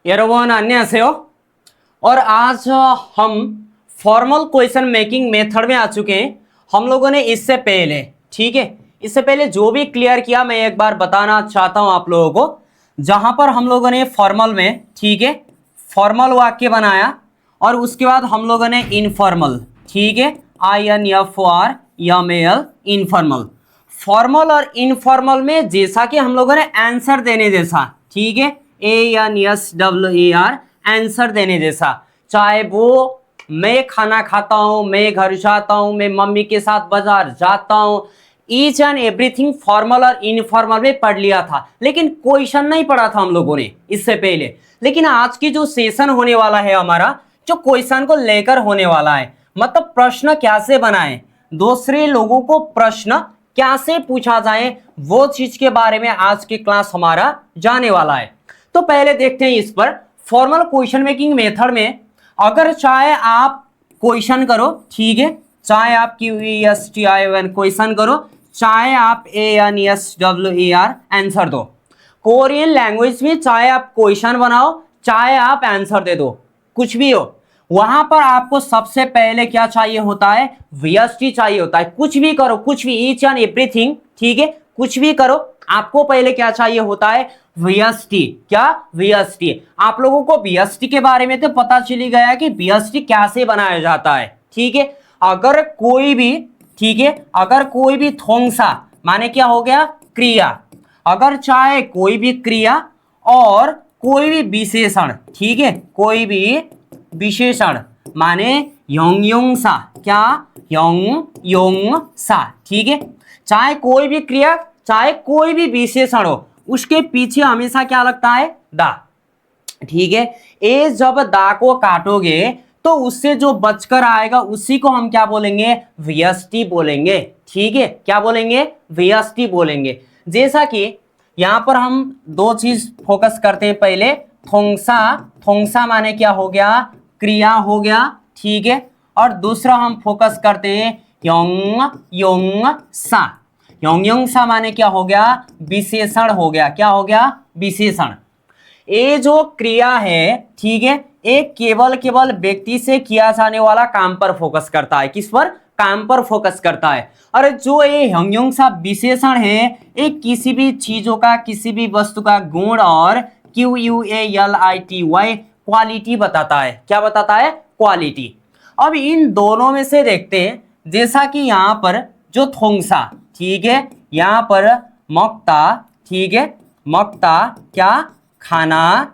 여러분 안녕하세요। और आज हम फॉर्मल क्वेश्चन मेकिंग मेथड में आ चुके हैं। हम लोगों ने इससे पहले, ठीक है, इससे पहले जो भी क्लियर किया मैं एक बार बताना चाहता हूं आप लोगों को। जहां पर हम लोगों ने फॉर्मल में, ठीक है, फॉर्मल वाक्य बनाया और उसके बाद हम लोगों ने इनफॉर्मल, ठीक है, INFORMAL इनफॉर्मल, फॉर्मल और इनफॉर्मल में जैसा कि हम लोगों ने आंसर देने जैसा, ठीक है, ANSWER आंसर देने जैसा, चाहे वो मैं खाना खाता हूं, मैं घर जाता हूं, मैं मम्मी के साथ बाजार जाता हूं, ईच एंड एवरीथिंग फॉर्मल और इनफॉर्मल में पढ़ लिया था, लेकिन क्वेश्चन नहीं पढ़ा था हम लोगों ने इससे पहले। लेकिन आज की जो सेशन होने वाला है हमारा, जो क्वेश्चन को लेकर होने वाला है, मतलब प्रश्न कैसे बनाएं, दूसरे लोगों को प्रश्न कैसे पूछा जाए, वो चीज के बारे में आज की क्लास हमारा जाने वाला है। तो पहले देखते हैं इस पर। फॉर्मल क्वेश्चन मेकिंग मेथड में अगर चाहे आप क्वेश्चन करो, ठीक है, चाहे आप QESTION क्वेश्चन करो, चाहे आप ANSWER आंसर दो, कोरियन लैंग्वेज में चाहे आप क्वेश्चन बनाओ, चाहे आप आंसर दे दो, कुछ भी हो, वहां पर आपको सबसे पहले क्या चाहिए होता है, VST चाहिए होता है। कुछ भी करो, कुछ भी, ईच एंड एवरीथिंग, ठीक है, कुछ भी करो, आपको पहले क्या चाहिए होता है, VST। क्या VST? आप लोगों को VST के बारे में तो पता चली गया कि VST कैसे बनाया जाता है, ठीक है। अगर कोई भी, ठीक है, अगर कोई भी थोंगसा माने क्या हो गया, क्रिया, अगर चाहे कोई भी क्रिया और कोई भी विशेषण, ठीक है, कोई भी विशेषण माने योंगयोंगसा, क्या योंगयोंगसा, ठीक है, चाहे कोई भी क्रिया चाहे कोई भी विशेषण हो, उसके पीछे हमेशा क्या लगता है, दा, ठीक है। ए जब दा को काटोगे तो उससे जो बचकर आएगा उसी को हम क्या बोलेंगे, VST बोलेंगे, ठीक है, क्या बोलेंगे, VST बोलेंगे। जैसा कि यहां पर हम दो चीज फोकस करते हैं। पहले थोंगसा, थोंगसा माने क्या हो गया, क्रिया हो गया, ठीक है, और दूसरा हम फोकस करते हैं योंगयोंगसा, योंगयोंगसा माने क्या हो गया, विशेषण हो गया, क्या हो गया, विशेषण। ये जो क्रिया है, ठीक है, एक केवल केवल व्यक्ति से किया जाने वाला काम पर फोकस करता है, किस पर, काम पर फोकस करता है। और जो ये योंगयोंगसा विशेषण है, एक किसी भी चीजों का, किसी भी वस्तु का गुण और QUALITY क्वालिटी बताता है। क्या बताता है, क्वालिटी। अब इन दोनों में से देखते हैं, जैसा कि यहां पर जो थोंगसा, ठीक है, यहां पर मक्ता, ठीक है, मक्ता क्या, खाना,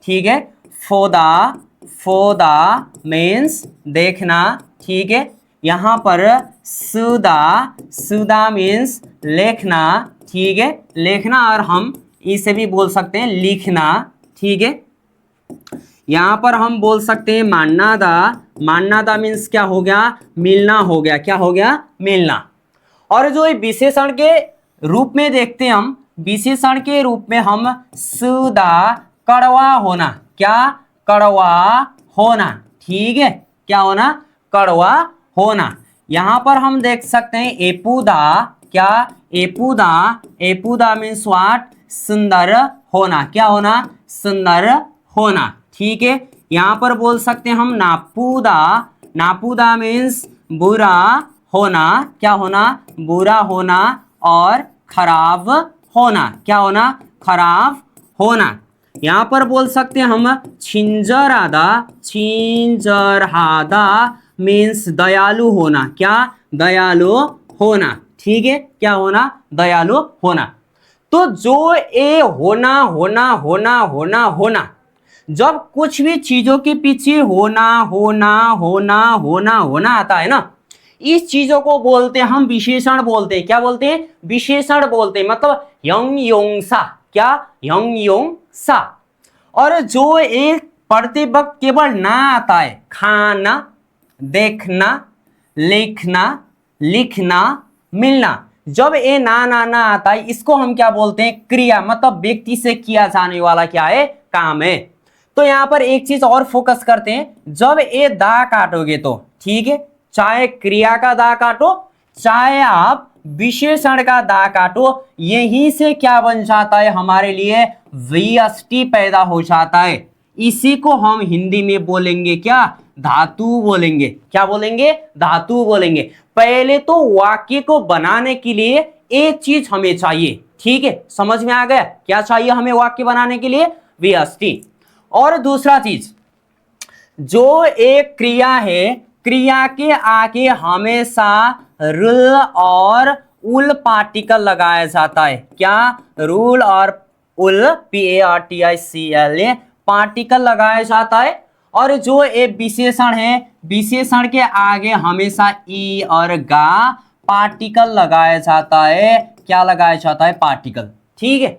ठीक है, फोदा, फोदा मीन्स देखना, ठीक है, यहां पर सुदा, सुदा मीन्स लेखना, ठीक है, लेखना, और हम इसे भी बोल सकते हैं लिखना, ठीक है। यहां पर हम बोल सकते हैं मान्नादा, मान्नादा मीन्स क्या हो गया, मिलना हो गया, क्या हो गया, मिलना। और जो विशेषण के रूप में देखते हैं हम, विशेषण के रूप में हम सुदा, कड़वा होना, क्या, कड़वा होना, ठीक है, क्या होना, कड़वा होना। यहां पर हम देख सकते हैं एपुदा, क्या, एपुदा, एपुदा मीन्स व्हाट, सुंदर होना, क्या होना, सुंदर होना, ठीक है। यहां पर बोल सकते हैं हम नापुदा, नापुदा मीन्स बुरा होना, क्या होना, बुरा होना, और खराब होना, क्या होना, खराब होना। यहां पर बोल सकते हैं हम छिंजरादा, छिंजरहादा मीन्स दयालु होना, क्या, दयालु होना, ठीक है, क्या होना, दयालु होना। तो जो ए होना होना होना होना होना, जब कुछ भी चीजों के पीछे होना होना होना होना होना आता है ना, इस चीजों को बोलते हैं हम विशेषण बोलते हैं। क्या बोलते हैं, विशेषण बोलते हैं। मतलब योंगयोंगसा, क्या, योंगयोंगसा। और जो एक पढ़ते वक्त केवल ना आता है, खाना, देखना, लिखना, लिखना, मिलना, जब ये ना ना ना आता है, इसको हम क्या बोलते हैं, क्रिया, मतलब व्यक्ति से किया जाने वाला क्या है, काम है। तो यहां पर एक चीज और फोकस करते हैं, जब ये दा काटोगे तो, ठीक है, चाहे क्रिया का दा काटो, चाहे आप विशेषण का दा काटो, यहीं से क्या बन जाता है हमारे लिए, VST पैदा हो जाता है। इसी को हम हिंदी में बोलेंगे क्या, धातु बोलेंगे। क्या बोलेंगे, धातु बोलेंगे। पहले तो वाक्य को बनाने के लिए एक चीज हमें चाहिए, ठीक है, समझ में आ गया, क्या चाहिए हमें वाक्य बनाने के लिए, व्यष्टि। और दूसरा चीज, जो एक क्रिया है, क्रिया के आगे हमेशा रुल और उल पार्टिकल लगाया जाता है। क्या, रूल और उल, PARTICLE, पार्टिकल लगाया जाता है। और जो एक विशेषण है, विशेषण के आगे हमेशा ई और गा पार्टिकल लगाया जाता है। क्या लगाया जाता है, पार्टिकल, ठीक है।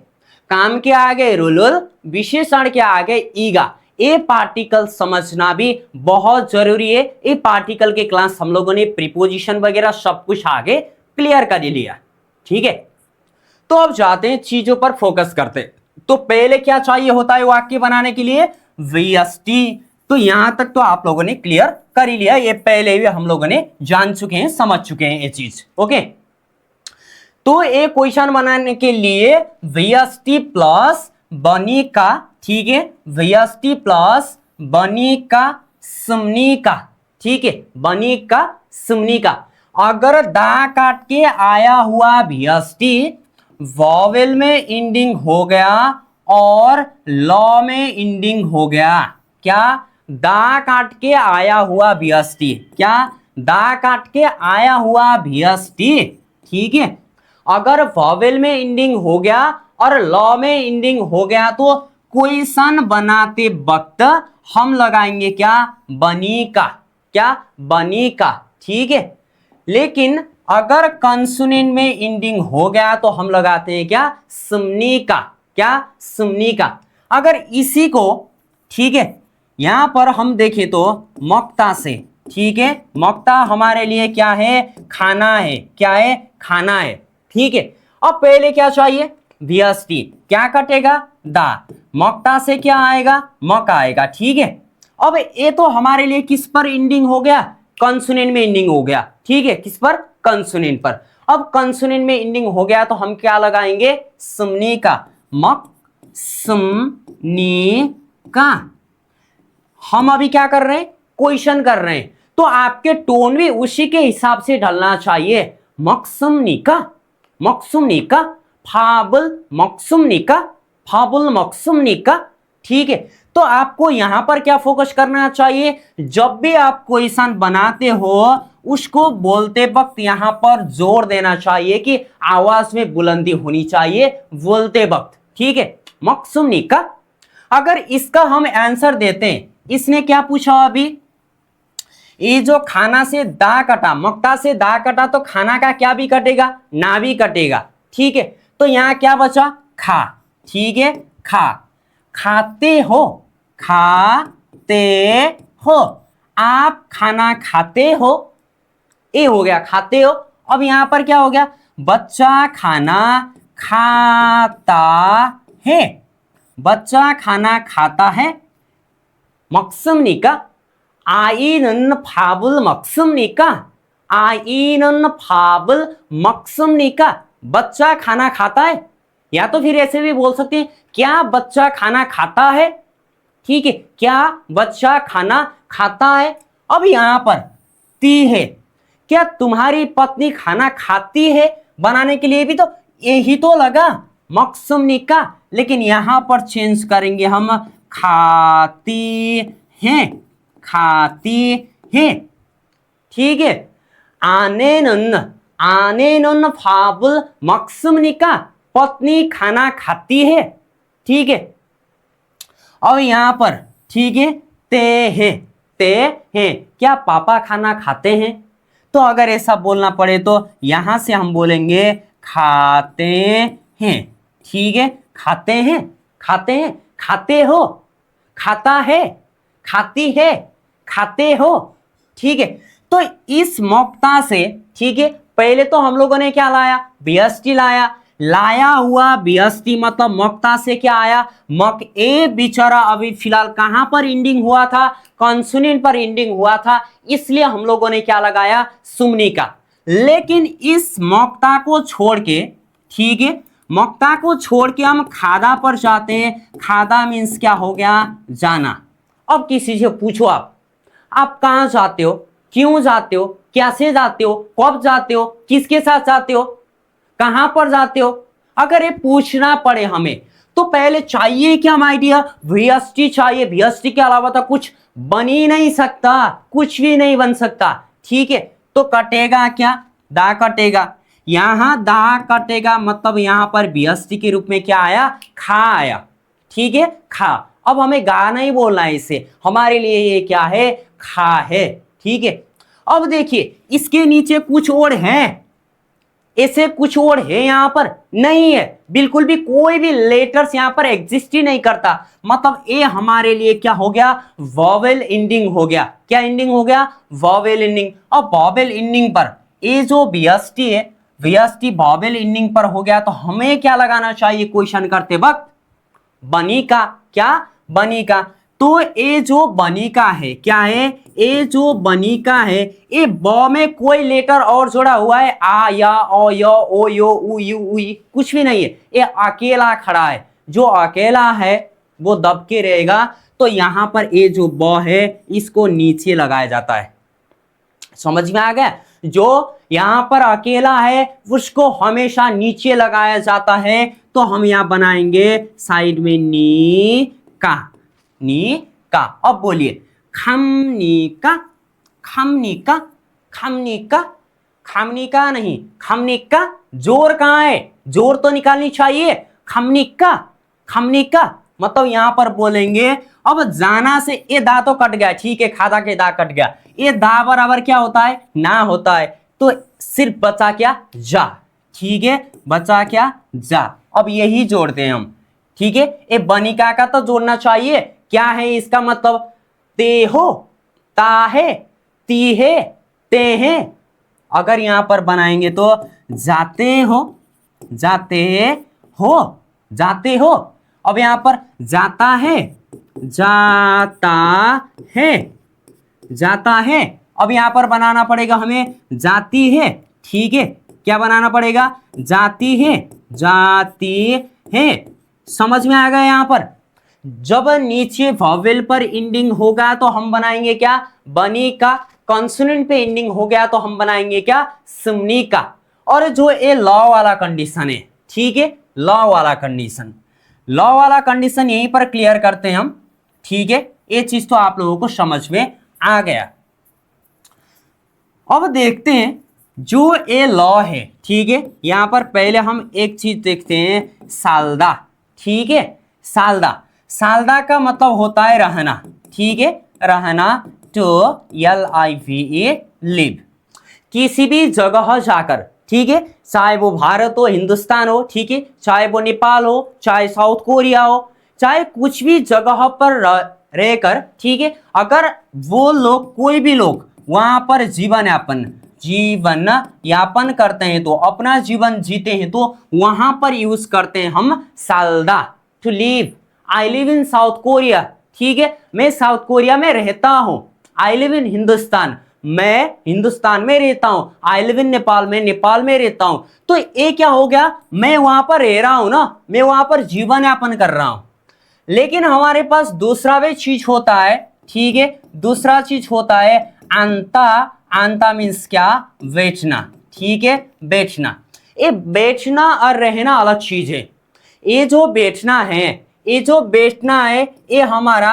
काम के आगे रुल, विशेषण के आगे ईगा। ये पार्टिकल समझना भी बहुत जरूरी है। ये पार्टिकल के क्लास हम लोगों ने प्रीपोजिशन वगैरह सब कुछ आगे क्लियर कर लिया, ठीक है। तो अब जाते हैं चीजों पर फोकस करते। तो पहले क्या चाहिए होता है वाक्य बनाने के लिए, व्यष्टि। तो यहां तक तो आप लोगों ने क्लियर कर ही लिया, ये पहले भी हम लोगों ने जान चुके हैं, समझ चुके हैं ये चीज, ओके। तो एक क्वेश्चन बनाने के लिए व्यष्टि प्लस बनी का, ठीक है, व्यष्टि प्लस बनी का सुमनी का, ठीक है, बनी का सुमनी का। अगर दा काट के आया हुआ व्यष्टि वॉवेल में इंडिंग हो गया और लॉ में इंडिंग हो गया, क्या, दा काट के आया हुआ व्यष्टि, क्या, दा काट के आया हुआ व्यष्टि, ठीक है, अगर वॉवेल में इंडिंग हो गया और लॉ में इंडिंग हो गया तो क्वेश्चन बनाते वक्त हम लगाएंगे क्या, बनी का, क्या, बनी का, ठीक है। लेकिन अगर कंसोनेंट में इंडिंग हो गया तो हम लगाते हैं क्या, सुमनी का, क्या, सुमनी का। अगर इसी को, ठीक है, यहां पर हम देखें तो मक्ता से, ठीक है, मक्ता हमारे लिए क्या है, खाना है, क्या है, खाना है, ठीक है। अब पहले क्या चाहिए, व्यष्टि, क्या कटेगा, दा, मक्ता से क्या आएगा, मक आएगा, ठीक है। अब ये तो हमारे लिए किस पर इंडिंग हो गया, कंसोनेंट में इंडिंग हो गया, ठीक है, किस पर, कंसोनेंट पर। अब कंसोनेंट में इंडिंग हो गया तो हम क्या लगाएंगे, सुमनी का, मक सुमनी का। हम अभी क्या कर रहे हैं, क्वेश्चन कर रहे हैं, तो आपके टोन भी उसी के हिसाब से ढलना चाहिए। मकसुमनिका, मकसुमनिका, फाबुल मकसुमनिका, फाबुल मकसुमनिका, ठीक है। तो आपको यहां पर क्या फोकस करना चाहिए, जब भी आप क्वेश्चन बनाते हो उसको बोलते वक्त यहां पर जोर देना चाहिए कि आवाज में बुलंदी होनी चाहिए बोलते वक्त, ठीक है, मकसुमनिका। अगर इसका हम आंसर देते हैं, इसने क्या पूछा अभी, ये जो खाना से दा कटा, मक्ता से दा कटा तो खाना का क्या भी कटेगा, ना भी कटेगा, ठीक है। तो यहां क्या बचा, खा, ठीक है, खा, खाते हो, खाते हो, आप खाना खाते हो, ये हो गया खाते हो। अब यहां पर क्या हो गया, बच्चा खाना खाता है, बच्चा खाना खाता है, मकसुमनिका, आइनन फाबुल मकसुमनिका, आइनन फाबुल मकसुमनिका, बच्चा खाना खाता है। या तो फिर ऐसे भी बोल सकते हैं, क्या बच्चा खाना खाता है, ठीक है, क्या बच्चा खाना खाता है। अब यहां पर ती है, क्या तुम्हारी पत्नी खाना खाती है, बनाने के लिए भी तो यही तो लगा, मकसुमनिका, लेकिन यहां पर चेंज करेंगे हम, खाती हैं, खाती हैं, ठीक है। आने नन फाबुल मकसुमनिका, पत्नी खाना खाती है, ठीक है। और यहां पर, ठीक है, ते हैं, ते हैं, क्या पापा खाना खाते हैं। तो अगर ऐसा बोलना पड़े तो यहां से हम बोलेंगे खाते हैं, ठीक है, खाते हैं, खाते हैं, खाते हो, खाता है, खाती है, खाते हो, ठीक है। तो इस मक्ता से, ठीक है, पहले तो हम लोगों ने क्या लाया, व्यष्टि लाया, लाया हुआ व्यष्टि मतलब मक्ता से क्या आया, मक। ए बेचारा अभी फिलहाल कहां पर इंडिंग हुआ था, कंसोनेंट पर इंडिंग हुआ था, इसलिए हम लोगों ने क्या लगाया, सुमनी का। लेकिन इस मक्ता को छोड़ के, ठीक है, मक्ता को छोड़ के हम खादा पर जाते हैं। खादा मीन्स क्या हो गया, जाना। अब किसी से पूछो आप कहाँ जाते हो, क्यों जाते हो, कैसे जाते हो, कब जाते हो, किसके साथ जाते हो, कहां पर जाते हो, अगर ये पूछना पड़े हमें तो पहले चाहिए क्या हम आइडिया, वीएसटी चाहिए। वीएसटी के अलावा तो कुछ बन ही नहीं सकता, कुछ भी नहीं बन सकता। ठीक है, तो कटेगा क्या, दा कटेगा, यहां दा कटेगा, मतलब यहां पर वीएसटी के रूप में क्या आया, खा आया। ठीक है, खा। अब हमें गा नहीं बोलना है इसे, हमारे लिए ये क्या है, खा है। ठीक है, अब देखिए इसके नीचे कुछ और है, ऐसे कुछ और है यहां पर नहीं है, बिल्कुल भी कोई भी लेटर्स यहां पर एग्जिस्ट ही नहीं करता। मतलब ये हमारे लिए क्या हो गया, वॉवेल एंडिंग हो गया। क्या एंडिंग हो गया, वॉवेल एंडिंग। अब वॉवेल एंडिंग पर ये जो वीएसटी है, वीएसटी वॉवेल एंडिंग पर हो गया, तो हमें क्या लगाना चाहिए क्वेश्चन करते वक्त, बनी का। क्या, बनी का। तो ये जो बनी का है, क्या है, ये जो बनी का है, ये ब में कोई लेटर और जोड़ा हुआ है, आ या ओ यो ओ यो उ यू उई, कुछ भी नहीं है। ये अकेला खड़ा है, जो अकेला है वो दब के रहेगा। तो यहां पर ये जो ब है इसको नीचे लगाया जाता है। समझ में आ गया, जो यहां पर अकेला है उसको हमेशा नीचे लगाया जाता है। तो हम यहां बनाएंगे साइड में नी का, नी का। अब बोलिए, खमनी का, खमनी का, खमनी का, खमनी का नहीं, खमनी का। जोर कहां है, जोर तो निकालनी चाहिए। खमनी का, खमनी का, मतलब यहां पर बोलेंगे। अब जाना से ये दा तो कट गया, ठीक है, खादा के दा कट गया। ये दा बराबर क्या होता है, ना होता है, तो सिर्फ बचा क्या, जा। ठीक है, बचा क्या, जा। अब यही जोड़ते हैं हम। ठीक है, ये बनिका का तो जोड़ना चाहिए। क्या है इसका मतलब, ते हो, ता है, ती है, ते हैं। अगर यहां पर बनाएंगे तो जाते हो, जाते हो, जाते हो। अब यहां पर जाता है, जाता है, जाता है। अब यहां पर बनाना पड़ेगा हमें जाती है। ठीक है, क्या बनाना पड़ेगा, जाती है, जाती है। समझ में आ गया। यहां पर जब नीचे वॉवेल पर एंडिंग होगा तो हम बनाएंगे क्या, बनी का। कॉन्सोनेंट पे एंडिंग हो गया तो हम बनाएंगे क्या, सुमनी का। और जो ये लॉ वाला कंडीशन है, ठीक है, लॉ वाला कंडीशन, लॉ वाला कंडीशन यहीं पर क्लियर करते हैं हम। ठीक है, ये चीज तो आप लोगों को समझ में आ गया। अब देखते हैं जो ये लॉ है। ठीक है, यहां पर पहले हम एक चीज देखते हैं, सालदा। ठीक है, सालदा, सालदा का मतलब होता है रहना। ठीक है, रहना, टू LIVE, लिव। किसी भी जगह जाकर, ठीक है, चाहे वो भारत हो, हिंदुस्तान हो, ठीक है, चाहे वो नेपाल हो, चाहे साउथ कोरिया हो, चाहे कुछ भी जगह पर रहकर, ठीक है, अगर वो लोग, कोई भी लोग वहां पर जीवन यापन करते हैं, तो अपना जीवन जीते हैं, तो वहां पर यूज करते हैं हम सालदा, to live. I live in South Korea. ठीक है, मैं साउथ कोरिया में रहता हूं। आई लिव इन हिंदुस्तान, मैं हिंदुस्तान में रहता हूं। आई लिव इन नेपाल, में नेपाल में रहता हूं। तो ये क्या हो गया, मैं वहां पर रह रहा हूं ना, मैं वहां पर जीवन यापन कर रहा हूं। लेकिन हमारे पास दूसरा भी चीज होता है। ठीक है, दूसरा चीज होता है अंता। अंता मीन्स क्या, बैठना। ठीक है, बैठना। ये बैठना और रहना अलग चीज है। ये जो बैठना है, ये जो बैठना है, ये हमारा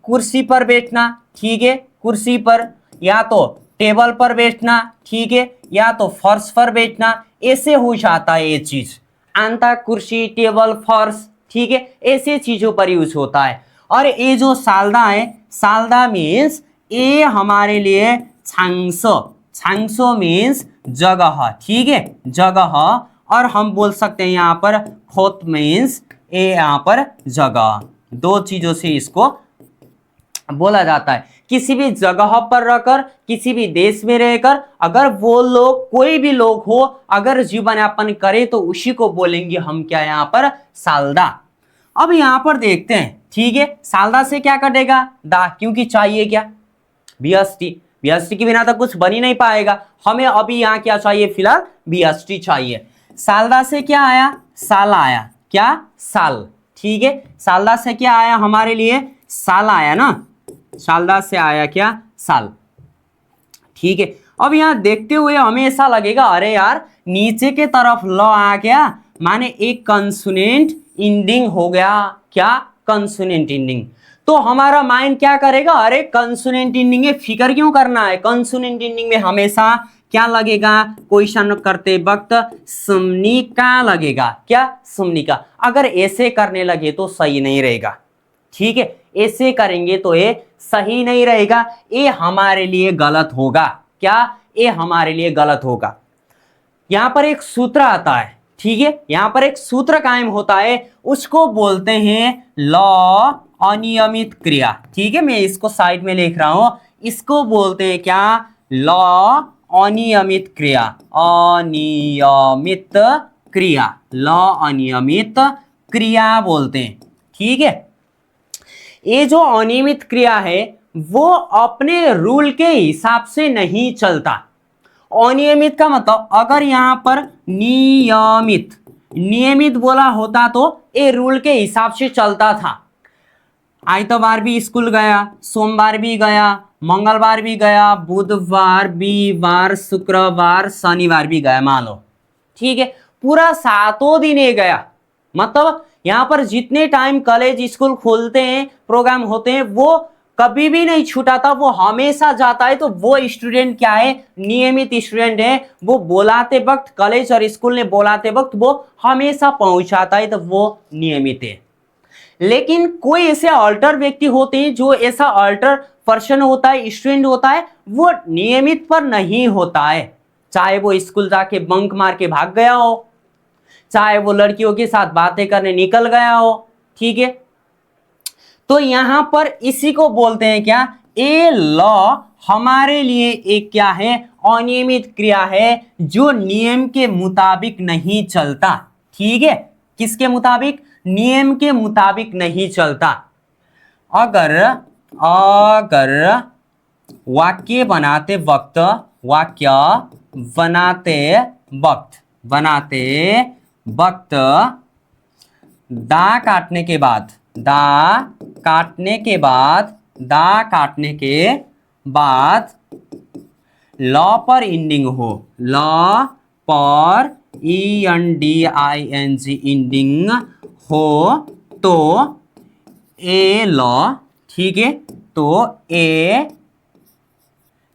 कुर्सी पर बैठना। ठीक है, कुर्सी पर, या तो टेबल पर बैठना। ठीक है, या तो फर्श पर बैठना, ऐसे हो जाता है ये चीज। अंता, कुर्सी, टेबल, फर्श, ठीक है, ऐसे चीजों पर यूज होता है। और ये जो सालदा है, सालदा मीन्स ये हमारे लिए छांगसो। छांगसो मीन्स जगह। ठीक है, जगह। और हम बोल सकते हैं यहाँ पर खोत मीन्स ये यहाँ पर जगह। दो चीजों से इसको बोला जाता है। किसी भी जगह पर रहकर, किसी भी देश में रहकर, अगर वो लोग, कोई भी लोग हो, अगर जीवन यापन करे तो उसी को बोलेंगे हम क्या, यहाँ पर सालदा। अब यहाँ पर देखते हैं। ठीक है, सालदा से क्या कटेगा, दा, क्योंकि चाहिए क्या, वीएसटी। वीएसटी के बिना तो कुछ बन ही नहीं पाएगा। हमें अभी यहाँ क्या चाहिए, फिलहाल वीएसटी चाहिए। सालदा से क्या आया, साल आया, क्या, साल। ठीक है, सालदा से क्या आया हमारे लिए, साल आया ना, सालदा से आया क्या, साल। ठीक है, अब यहाँ देखते हुए हमें ऐसा लगेगा अरे यार नीचे के तरफ ल आ गया, माने एक कंसोनेंट इंडिंग हो गया, क्या, कंसोनेंट इंडिंग। तो हमारा माइंड क्या करेगा, अरे कंसोनेंट इंडिंग में फिकर क्यों करना है, कंसोनेंट इंडिंग में हमेशा क्या लगेगा, क्वेश्चन करते वक्त समनिका लगेगा, क्या, समनिका। अगर ऐसे करने लगे तो सही नहीं रहेगा। ठीक है, ऐसे करेंगे तो ये सही नहीं रहेगा, ये हमारे लिए गलत होगा, क्या, ये हमारे लिए गलत होगा। यहां पर एक सूत्र आता है, ठीक है, यहां पर एक सूत्र कायम होता है, उसको बोलते हैं लॉ अनियमित क्रिया। ठीक है, मैं इसको साइड में लिख रहा हूं, इसको बोलते हैं क्या, लॉ अनियमित क्रिया, अनियमित क्रिया, लॉ अनियमित क्रिया बोलते हैं। ठीक है, ये जो अनियमित क्रिया है वो अपने रूल के हिसाब से नहीं चलता। अनियमित का मतलब अगर यहां पर नियमित, नियमित बोला होता तो ये रूल के हिसाब से चलता था। आइतवार भी स्कूल गया, सोमवार भी गया, मंगलवार भी गया, बुधवार, बीवार, शुक्रवार, शनिवार भी गया मान लो। ठीक है, पूरा 7 दिन ये गया, मतलब यहाँ पर जितने टाइम कॉलेज स्कूल खोलते हैं, प्रोग्राम होते हैं, वो कभी भी नहीं छूटा था, वो हमेशा जाता है। तो वो स्टूडेंट क्या है, नियमित स्टूडेंट है, वो बुलाते वक्त, कॉलेज और स्कूल ने बुलाते वक्त वो हमेशा पहुंचाता है, तो वो नियमित है। लेकिन कोई ऐसे अल्टर व्यक्ति होते हैं, जो ऐसा अल्टर पर्सन होता है, स्टूडेंट होता है, वो नियमित पर नहीं होता है, चाहे वो स्कूल जाके बंक मार के भाग गया हो, चाहे वो लड़कियों के साथ बातें करने निकल गया हो। ठीक है, तो यहां पर इसी को बोलते हैं क्या, ए लॉ हमारे लिए एक क्या है, अनियमित क्रिया है, जो नियम के मुताबिक नहीं चलता। ठीक है, किसके मुताबिक, नियम के मुताबिक नहीं चलता। अगर वाक्य बनाते वक्त, वाक्य बनाते वक्त दा काटने के बाद लॉ पर इंडिंग हो, लॉ पर ENDING इंडिंग हो तो ए लॉ, ठीक है, तो ए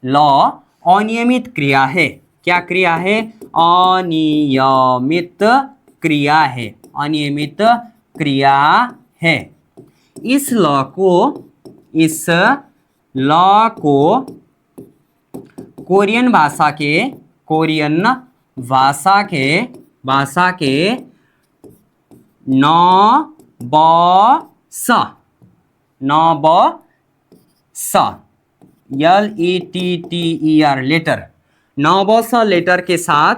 लॉ अनियमित क्रिया है। क्या क्रिया है, अनियमित क्रिया है, अनियमित क्रिया है। इस लॉ को कोरियन भाषा के LETTER लेटर, नवबस लेटर के साथ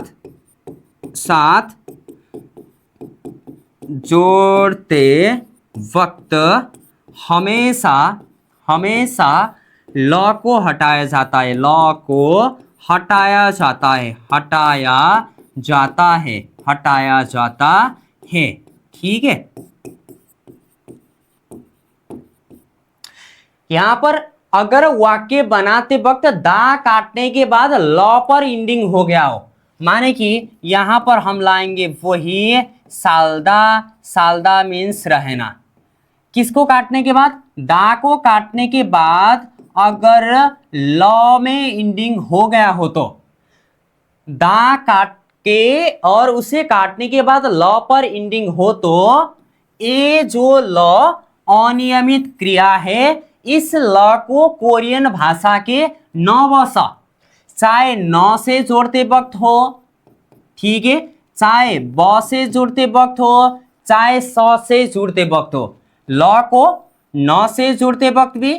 जोड़ते वक्त हमेशा लॉ को हटाया जाता है, लॉ को हटाया जाता है। ठीक है, यहां पर अगर वाक्य बनाते वक्त दा काटने के बाद लॉ पर इंडिंग हो गया हो, माने कि यहां पर हम लाएंगे वही सालदा मीन्स रहना। किसको काटने के बाद, दा को काटने के बाद अगर लॉ में इंडिंग हो गया हो तो दा काट के और उसे काटने के बाद लॉ पर इंडिंग हो तो ये जो लॉ अनियमित क्रिया है, इस लॉ को कोरियन भाषा के नवस, चाहे न से जोड़ते वक्त हो, ठीक है, चाहे ब से जोड़ते वक्त हो, चाहे स से जोड़ते वक्त हो, लॉ को न से जोड़ते वक्त भी,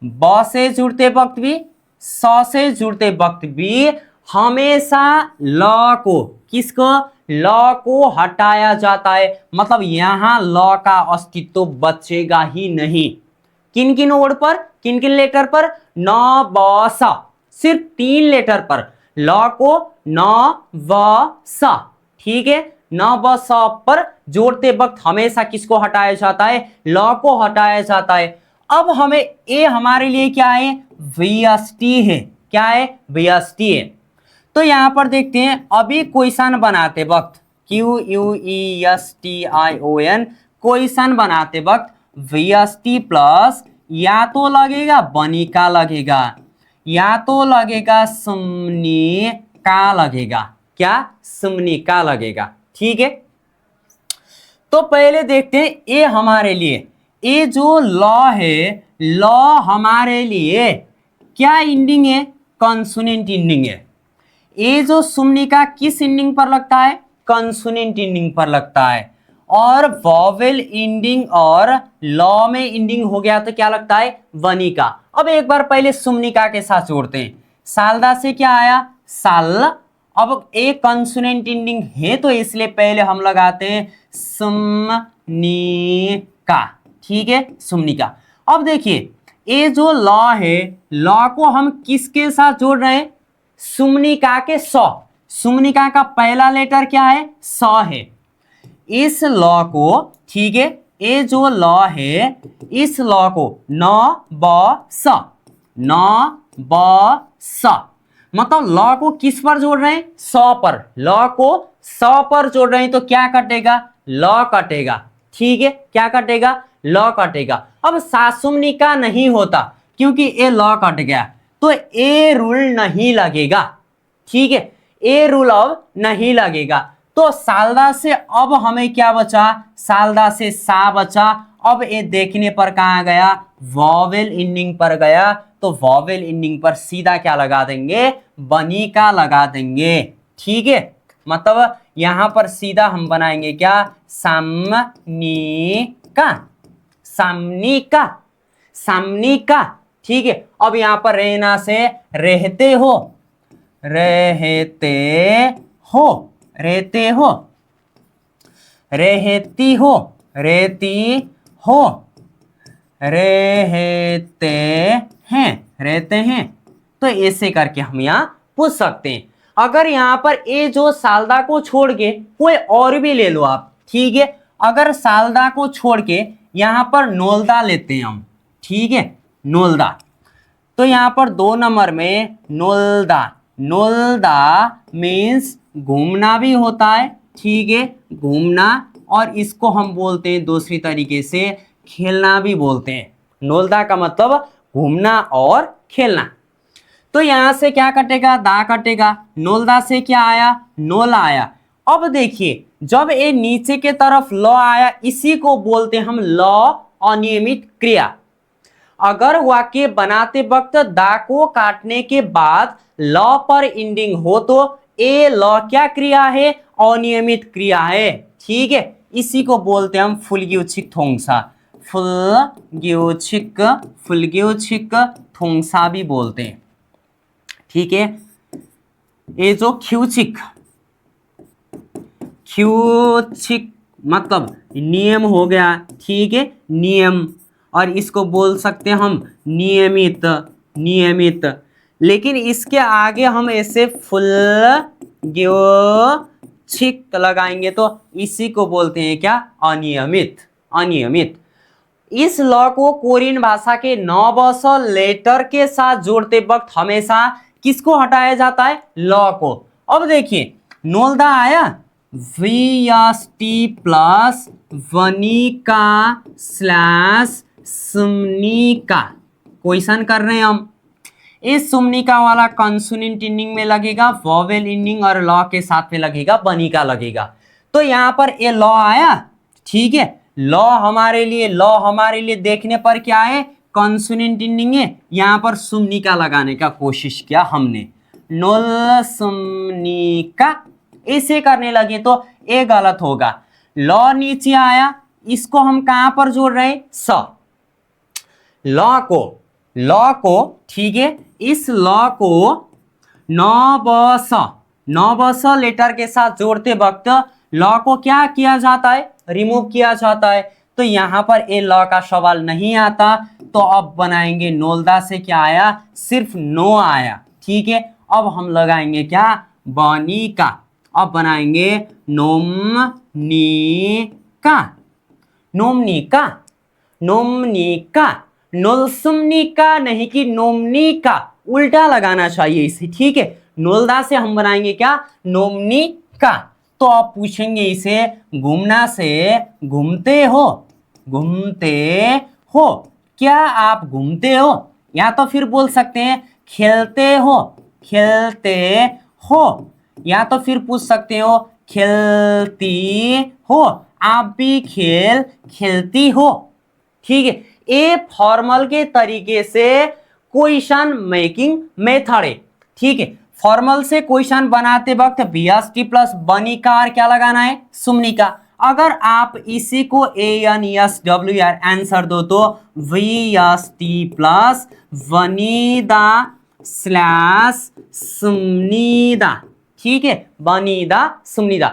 ब से जोड़ते वक्त भी, स से जोड़ते वक्त भी हमेशा लॉ को, किसको, लॉ को हटाया जाता है। मतलब यहां लॉ का अस्तित्व बचेगा ही नहीं। किन किन वर्ड पर, किन किन लेटर पर, न ब स, सिर्फ 3 लेटर पर लॉ को न व स ठीक है, न ब स पर जोड़ते वक्त हमेशा किसको हटाया जाता है, ल को हटाया जाता है। अब हमें ए हमारे लिए क्या है, VST है, क्या है, VST है। तो यहां पर देखते हैं अभी क्वेश्चन बनाते वक्त QUESTION क्वेश्चन बनाते वक्त VST प्लस या तो लगेगा बनिका लगेगा या तो लगेगा सुमनिका लगेगा, क्या, सुमनिका लगेगा। ठीक है, तो पहले देखते हैं ए हमारे लिए, ए जो लॉ है, लॉ हमारे लिए क्या इंडिंग है, कॉन्सोनेंट इंडिंग है। ये जो सुमनिका किस इंडिंग पर लगता है, कंसोनेंट इंडिंग पर लगता है। और वॉवेल इंडिंग और लॉ में इंडिंग हो गया तो क्या लगता है, वनिका। अब एक बार पहले सुमनिका के साथ जोड़ते हैं, सालदा से क्या आया, साल। अब एक कंसोनेंट इंडिंग है तो इसलिए पहले हम लगाते हैं सुमनिका। ठीक है, सुमनिका। अब देखिए ये जो लॉ है, लॉ को हम किसके साथ जोड़ रहे हैं, सुमनिका के सौ। सुमनिका का पहला लेटर क्या है, स है। इस लॉ को, ठीक है, ये जो लॉ है इस लॉ को न ब स, न ब स मतलब लॉ को किस पर जोड़ रहे हैं, 100 पर। लॉ को 100 पर जोड़ रहे हैं तो क्या कटेगा, लॉ कटेगा। ठीक है, क्या कटेगा, लॉ कटेगा। अब सासुमनिका नहीं होता क्योंकि ये लॉ कट गया तो ए रूल नहीं लगेगा। ठीक है, ए रूल अब नहीं लगेगा। तो सालदा से अब हमें क्या बचा, सालदा से सा बचा। अब ये देखने पर कहाँ गया, वॉवेल इंडिंग पर गया। तो वॉवेल इंडिंग पर सीधा क्या लगा देंगे, बनिका लगा देंगे। ठीक है, मतलब यहां पर सीधा हम बनाएंगे क्या, सामनिका, सामनिका, सामनिका। ठीक है, अब यहां पर रहना से रहते हो, रहते हो, रहते हो, रहती हो, रहती हो, रहते हैं, रहते हैं। तो ऐसे करके हम यहाँ पूछ सकते हैं। अगर यहाँ पर ए जो सालदा को छोड़ के कोई और भी ले लो आप, ठीक है, अगर सालदा को छोड़ के यहाँ पर नोलदा लेते हैं हम, ठीक है, नोलदा, तो यहाँ पर 2 नंबर में नोलदा, नोलदा मीन्स घूमना भी होता है। ठीक है, घूमना, और इसको हम बोलते हैं दूसरी तरीके से खेलना भी बोलते हैं। नोलदा का मतलब घूमना और खेलना। तो यहां से क्या कटेगा, दा कटेगा। नोलदा से क्या आया, नोला आया। अब देखिए जब ये नीचे के तरफ ल आया, इसी को बोलते हैं हम ल अनियमित क्रिया। अगर वाक्य बनाते वक्त दा को काटने के बाद ल पर इंडिंग हो तो ए ल क्या क्रिया है, अनियमित क्रिया है। ठीक है, इसी को बोलते हैं हम फुलग्युछिक थोंगसा, फुलग्युछिक, फुलग्युछिक थोंगसा भी बोलते हैं। ठीक है, ये जो ख्यूचिक, ख्यूचिक मतलब नियम हो गया। ठीक है, नियम, और इसको बोल सकते हैं हम नियमित, नियमित। लेकिन इसके आगे हम ऐसे फुलग्युछिक लगाएंगे तो इसी को बोलते हैं क्या, अनियमित, अनियमित। इस लॉ को कोरियन भाषा के 9 ब स लेटर के साथ जोड़ते वक्त हमेशा किसको हटाया जाता है, लॉ को। अब देखिए नोलदा आया, VST plus Vanika slash सुमनिका। Question कर रहे हैं हम, इस सुमनिका वाला कंसोनेंट इंडिंग में लगेगा, वॉवेल इंडिंग और लॉ के साथ में लगेगा, बनिका लगेगा। तो यहाँ पर ये लॉ आया। ठीक है, लॉ हमारे लिए देखने पर क्या है, कॉन्सोनेंट इंडिंग है। यहाँ पर सुमनिका लगाने का कोशिश किया हमने, नोल सुमनिका, ऐसे करने लगे तो ये गलत होगा। लॉ नीचे आया, इसको हम कहां पर जोड़ रहे हैं, स, लॉ को, ठीक है, इस लॉ को 9 ब स लेटर के साथ जोड़ते वक्त लॉ को क्या किया जाता है, रिमूव किया जाता है। तो यहां पर ए लॉ का सवाल नहीं आता। तो अब बनाएंगे नोलदा से क्या आया, सिर्फ नो आया। ठीक है, अब हम लगाएंगे क्या, बनिका। अब बनाएंगे नोमनिका, नोमनिका, नोमनिका, नोल्सुमनिका नहीं कि नोमनिका, उल्टा लगाना चाहिए इसे, ठीक है। नोलदा से हम बनाएंगे क्या, नोमनिका। तो आप पूछेंगे इसे घूमना से घूमते हो, घूमते हो, क्या आप घूमते हो, या तो फिर बोल सकते हैं खेलते हो, खेलते हो, या तो फिर पूछ सकते हो खेलती हो, आप भी खेल खेलती हो, ठीक है। ये फॉर्मल के तरीके से क्वेश्चन मेकिंग मेथड है, ठीक है। फॉर्मल से क्वेश्चन बनाते वक्त बीएसटी प्लस बनिकार क्या लगाना है, सुमनिका। अगर आप इसी को ANSWR आंसर दो तो VST प्लस वनीदा स्लैश सुमनिदा, ठीक है, बनीदा सुमनिदा।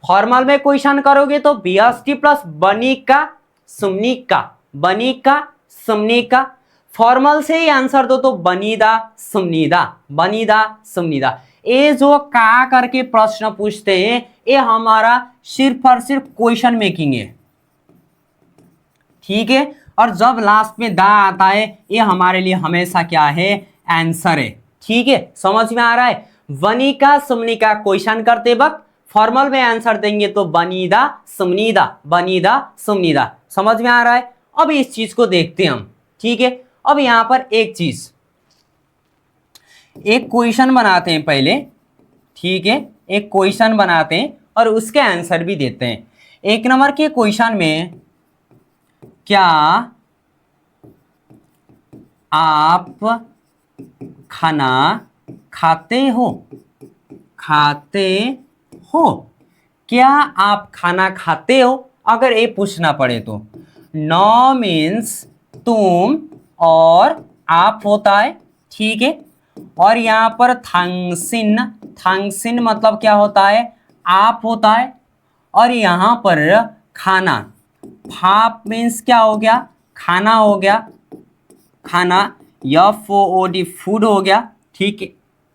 फॉर्मल में क्वेश्चन करोगे तो बीएसटी प्लस बनिका सुमनिका, बनिका सुमनिका। फॉर्मल से ही आंसर दो तो बनीदा सुमनिदा, बनीदा सुमनिदा। ये जो का करके प्रश्न पूछते हैं ये हमारा सिर्फ और सिर्फ क्वेश्चन मेकिंग है, ठीक है। और जब लास्ट में दा आता है ये हमारे लिए हमेशा क्या है, आंसर है, ठीक है। समझ में आ रहा है। वनिका सुमनिका क्वेश्चन करते वक्त फॉर्मल में आंसर देंगे तो बनीदा सुमनिदा, बनीदा सुमनिदा। समझ में आ रहा है। अब इस चीज को देखते हैं हम, ठीक है। अब यहां पर एक चीज, एक क्वेश्चन बनाते हैं पहले, ठीक है। एक क्वेश्चन बनाते हैं और उसके आंसर भी देते हैं। एक नंबर के क्वेश्चन में क्या आप खाना खाते हो, खाते हो, क्या आप खाना खाते हो, अगर ये पूछना पड़े तो। नो मीन्स तुम और आप होता है, ठीक है। और यहां पर थांगसिन, थांगसिन मतलब क्या होता है, आप होता है। और यहां पर खाना, फाप मीन्स क्या हो गया, खाना हो गया, खाना, FOOD फूड हो गया, ठीक है।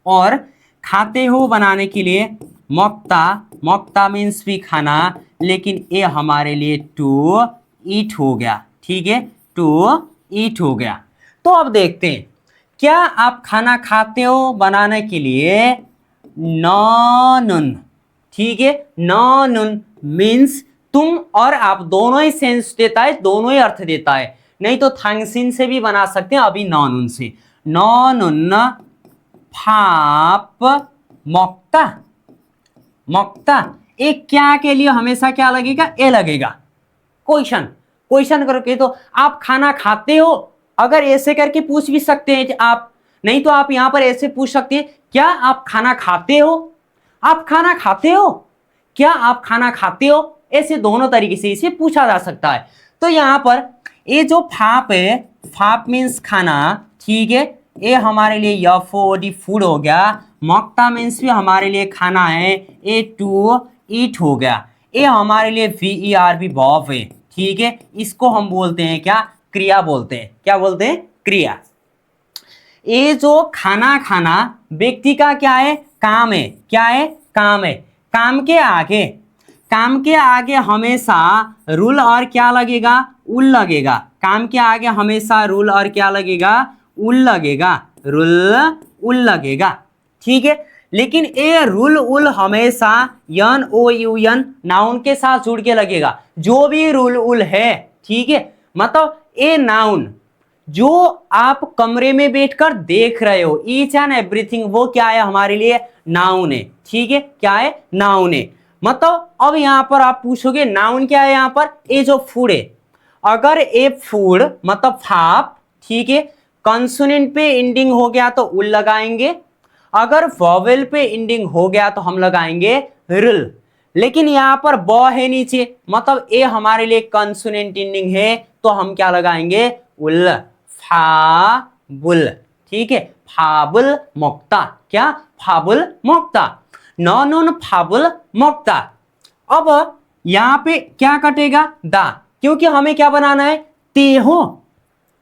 और खाते हो बनाने के लिए मक्ता, मक्ता मीन्स भी खाना, लेकिन ये हमारे लिए टू ईट हो गया, ठीक है, टू ईट हो गया। तो अब देखते हैं क्या आप खाना खाते हो बनाने के लिए नॉन, ठीक है। नॉन मीन्स तुम और आप दोनों ही सेंस देता है, दोनों ही अर्थ देता है। नहीं तो थांगसिन से भी बना सकते हैं, अभी नॉन से। नॉन फाप मक्ता, मक्ता, एक क्या के लिए हमेशा क्या लगेगा, ए लगेगा। क्वेश्चन, क्वेश्चन करके तो आप खाना खाते हो, अगर ऐसे करके पूछ भी सकते हैं आप, नहीं तो आप यहां पर ऐसे पूछ सकते हैं क्या आप खाना खाते हो, आप खाना खाते हो, क्या आप खाना खाते हो, ऐसे दोनों तरीके से इसे पूछा जा सकता है। तो यहां पर ये जो फाप है, फाप मीन्स खाना, ठीक है, ये हमारे लिए FOOD फूड हो गया। मक्ता मीन्स भी हमारे लिए खाना है, ए टू ईट हो गया। ये हमारे लिए VERB वर्ब है, ठीक है। इसको हम बोलते हैं क्या, क्रिया बोलते हैं, क्या बोलते हैं, क्रिया। ये जो खाना खाना व्यक्ति का क्या है, काम है, क्या है, काम है। काम के आगे, काम के आगे हमेशा रूल और क्या लगेगा, उल लगेगा। काम के आगे हमेशा रूल और क्या लगेगा, उल लगेगा, रूल उल लगेगा, ठीक है। लेकिन ये रूल उल हमेशा NOUN नाउन के साथ जुड़ के लगेगा। जो भी रूल उल है, ठीक है, मतलब ये नाउन जो आप कमरे में बैठकर देख रहे हो, ईच एंड एवरीथिंग, वो क्या है हमारे लिए, नाउन है, ठीक है, क्या है, नाउन है। मतलब अब यहां पर आप पूछोगे नाउन क्या है, यहां पर ये जो फूड है, अगर ये फूड मतलब फाप, ठीक है, कंसोनेंट पे एंडिंग हो गया तो उल लगाएंगे, अगर वॉवेल पे एंडिंग हो गया तो हम लगाएंगे रुल। लेकिन यहां पर ब है नीचे, मतलब ए हमारे लिए कंसोनेंट एंडिंग है, तो हम क्या लगाएंगे, उल, फाबुल, ठीक है, फाबुल मोक्ता, क्या, फाबुल मोक्ता, नॉन फाबुल मोक्ता। अब यहां पे क्या कटेगा, दा, क्योंकि हमें क्या बनाना है, ते हो,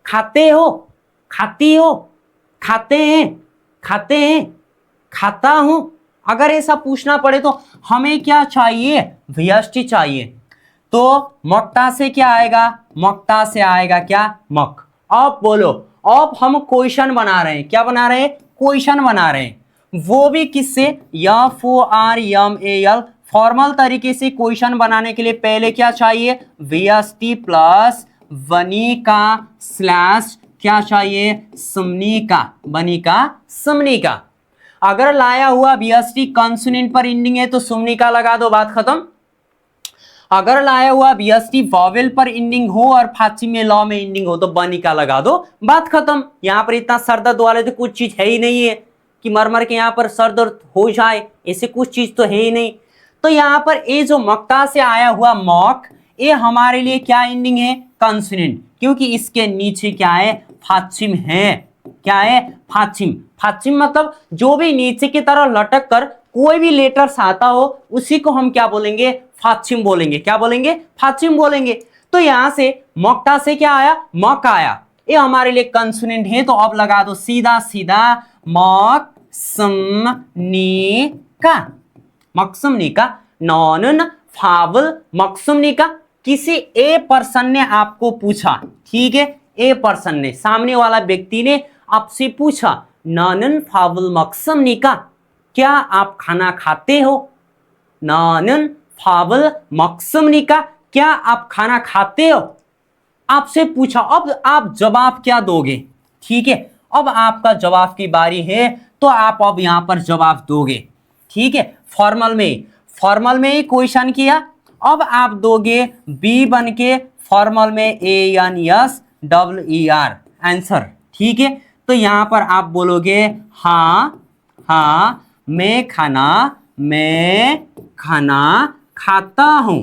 खाते हो, खाती हो, खाते हैं, खाते हैं, खाता हूं, अगर ऐसा पूछना पड़े तो हमें क्या चाहिए, VST चाहिए। तो मक्ता से क्या आएगा, मक्ता से आएगा क्या, मक। अब बोलो, अब हम क्वेश्चन बना रहे हैं, क्या बना रहे हैं, क्वेश्चन बना रहे हैं, वो भी किससे, FORMAL। फॉर्मल तरीके से क्वेश्चन बनाने के लिए पहले क्या चाहिए, VST प्लस वनिका स्लैश क्या चाहिए, समनिका, वनिका समनिका। अगर लाया हुआ VST कंसोनेंट पर एंडिंग है तो सुमनिका लगा दो, बात खत्म। अगर लाया हुआ VST वॉवेल पर एंडिंग हो और फाची में लॉ में एंडिंग हो तो बनिका लगा दो, बात खत्म। यहां पर इतना सर दर्द वाले तो कुछ चीज है ही नहीं है कि मर मर के यहां पर सर दर्द हो जाए, ऐसे कुछ चीज तो है ही नहीं। तो यहां पर ये जो मक्ता से आया हुआ मॉक, ये हमारे लिए क्या एंडिंग है, कंसोनेंट, क्योंकि इसके नीचे क्या है, फाचिम है। क्या है, फाचिम। फाचिम मतलब जो भी नीचे की तरह लटक कर कोई भी लेटर्स आता हो उसी को हम क्या बोलेंगे, फाचिम बोलेंगे। क्या बोलेंगे, फाचिम बोलेंगे। तो यहां से मक्ता से क्या आया, मक आया, ये हमारे लिए कंसोनेंट है। तो अब लगा दो सीधा सीधा मकसमनिका, मकसमनिका, नॉन फावल मकसमनिका। किसी ए पर्सन ने आपको पूछा, ठीक है, ए पर्सन ने, सामने वाला व्यक्ति ने आपसे पूछा, नॉन फावल मकसमनिका, क्या आप खाना खाते हो, नॉन फावल मकसमनिका, क्या आप खाना खाते हो, आपसे पूछा। अब आप जवाब क्या दोगे, ठीक है, अब आपका जवाब की बारी है, तो आप अब यहां पर जवाब दोगे, ठीक है। फॉर्मल में ही क्वेश्चन किया, अब आप दोगे बी बन के फॉर्मल में ANSWER आंसर, ठीक है। तो यहां पर आप बोलोगे हाँ हाँ मैं खाना खाता हूं।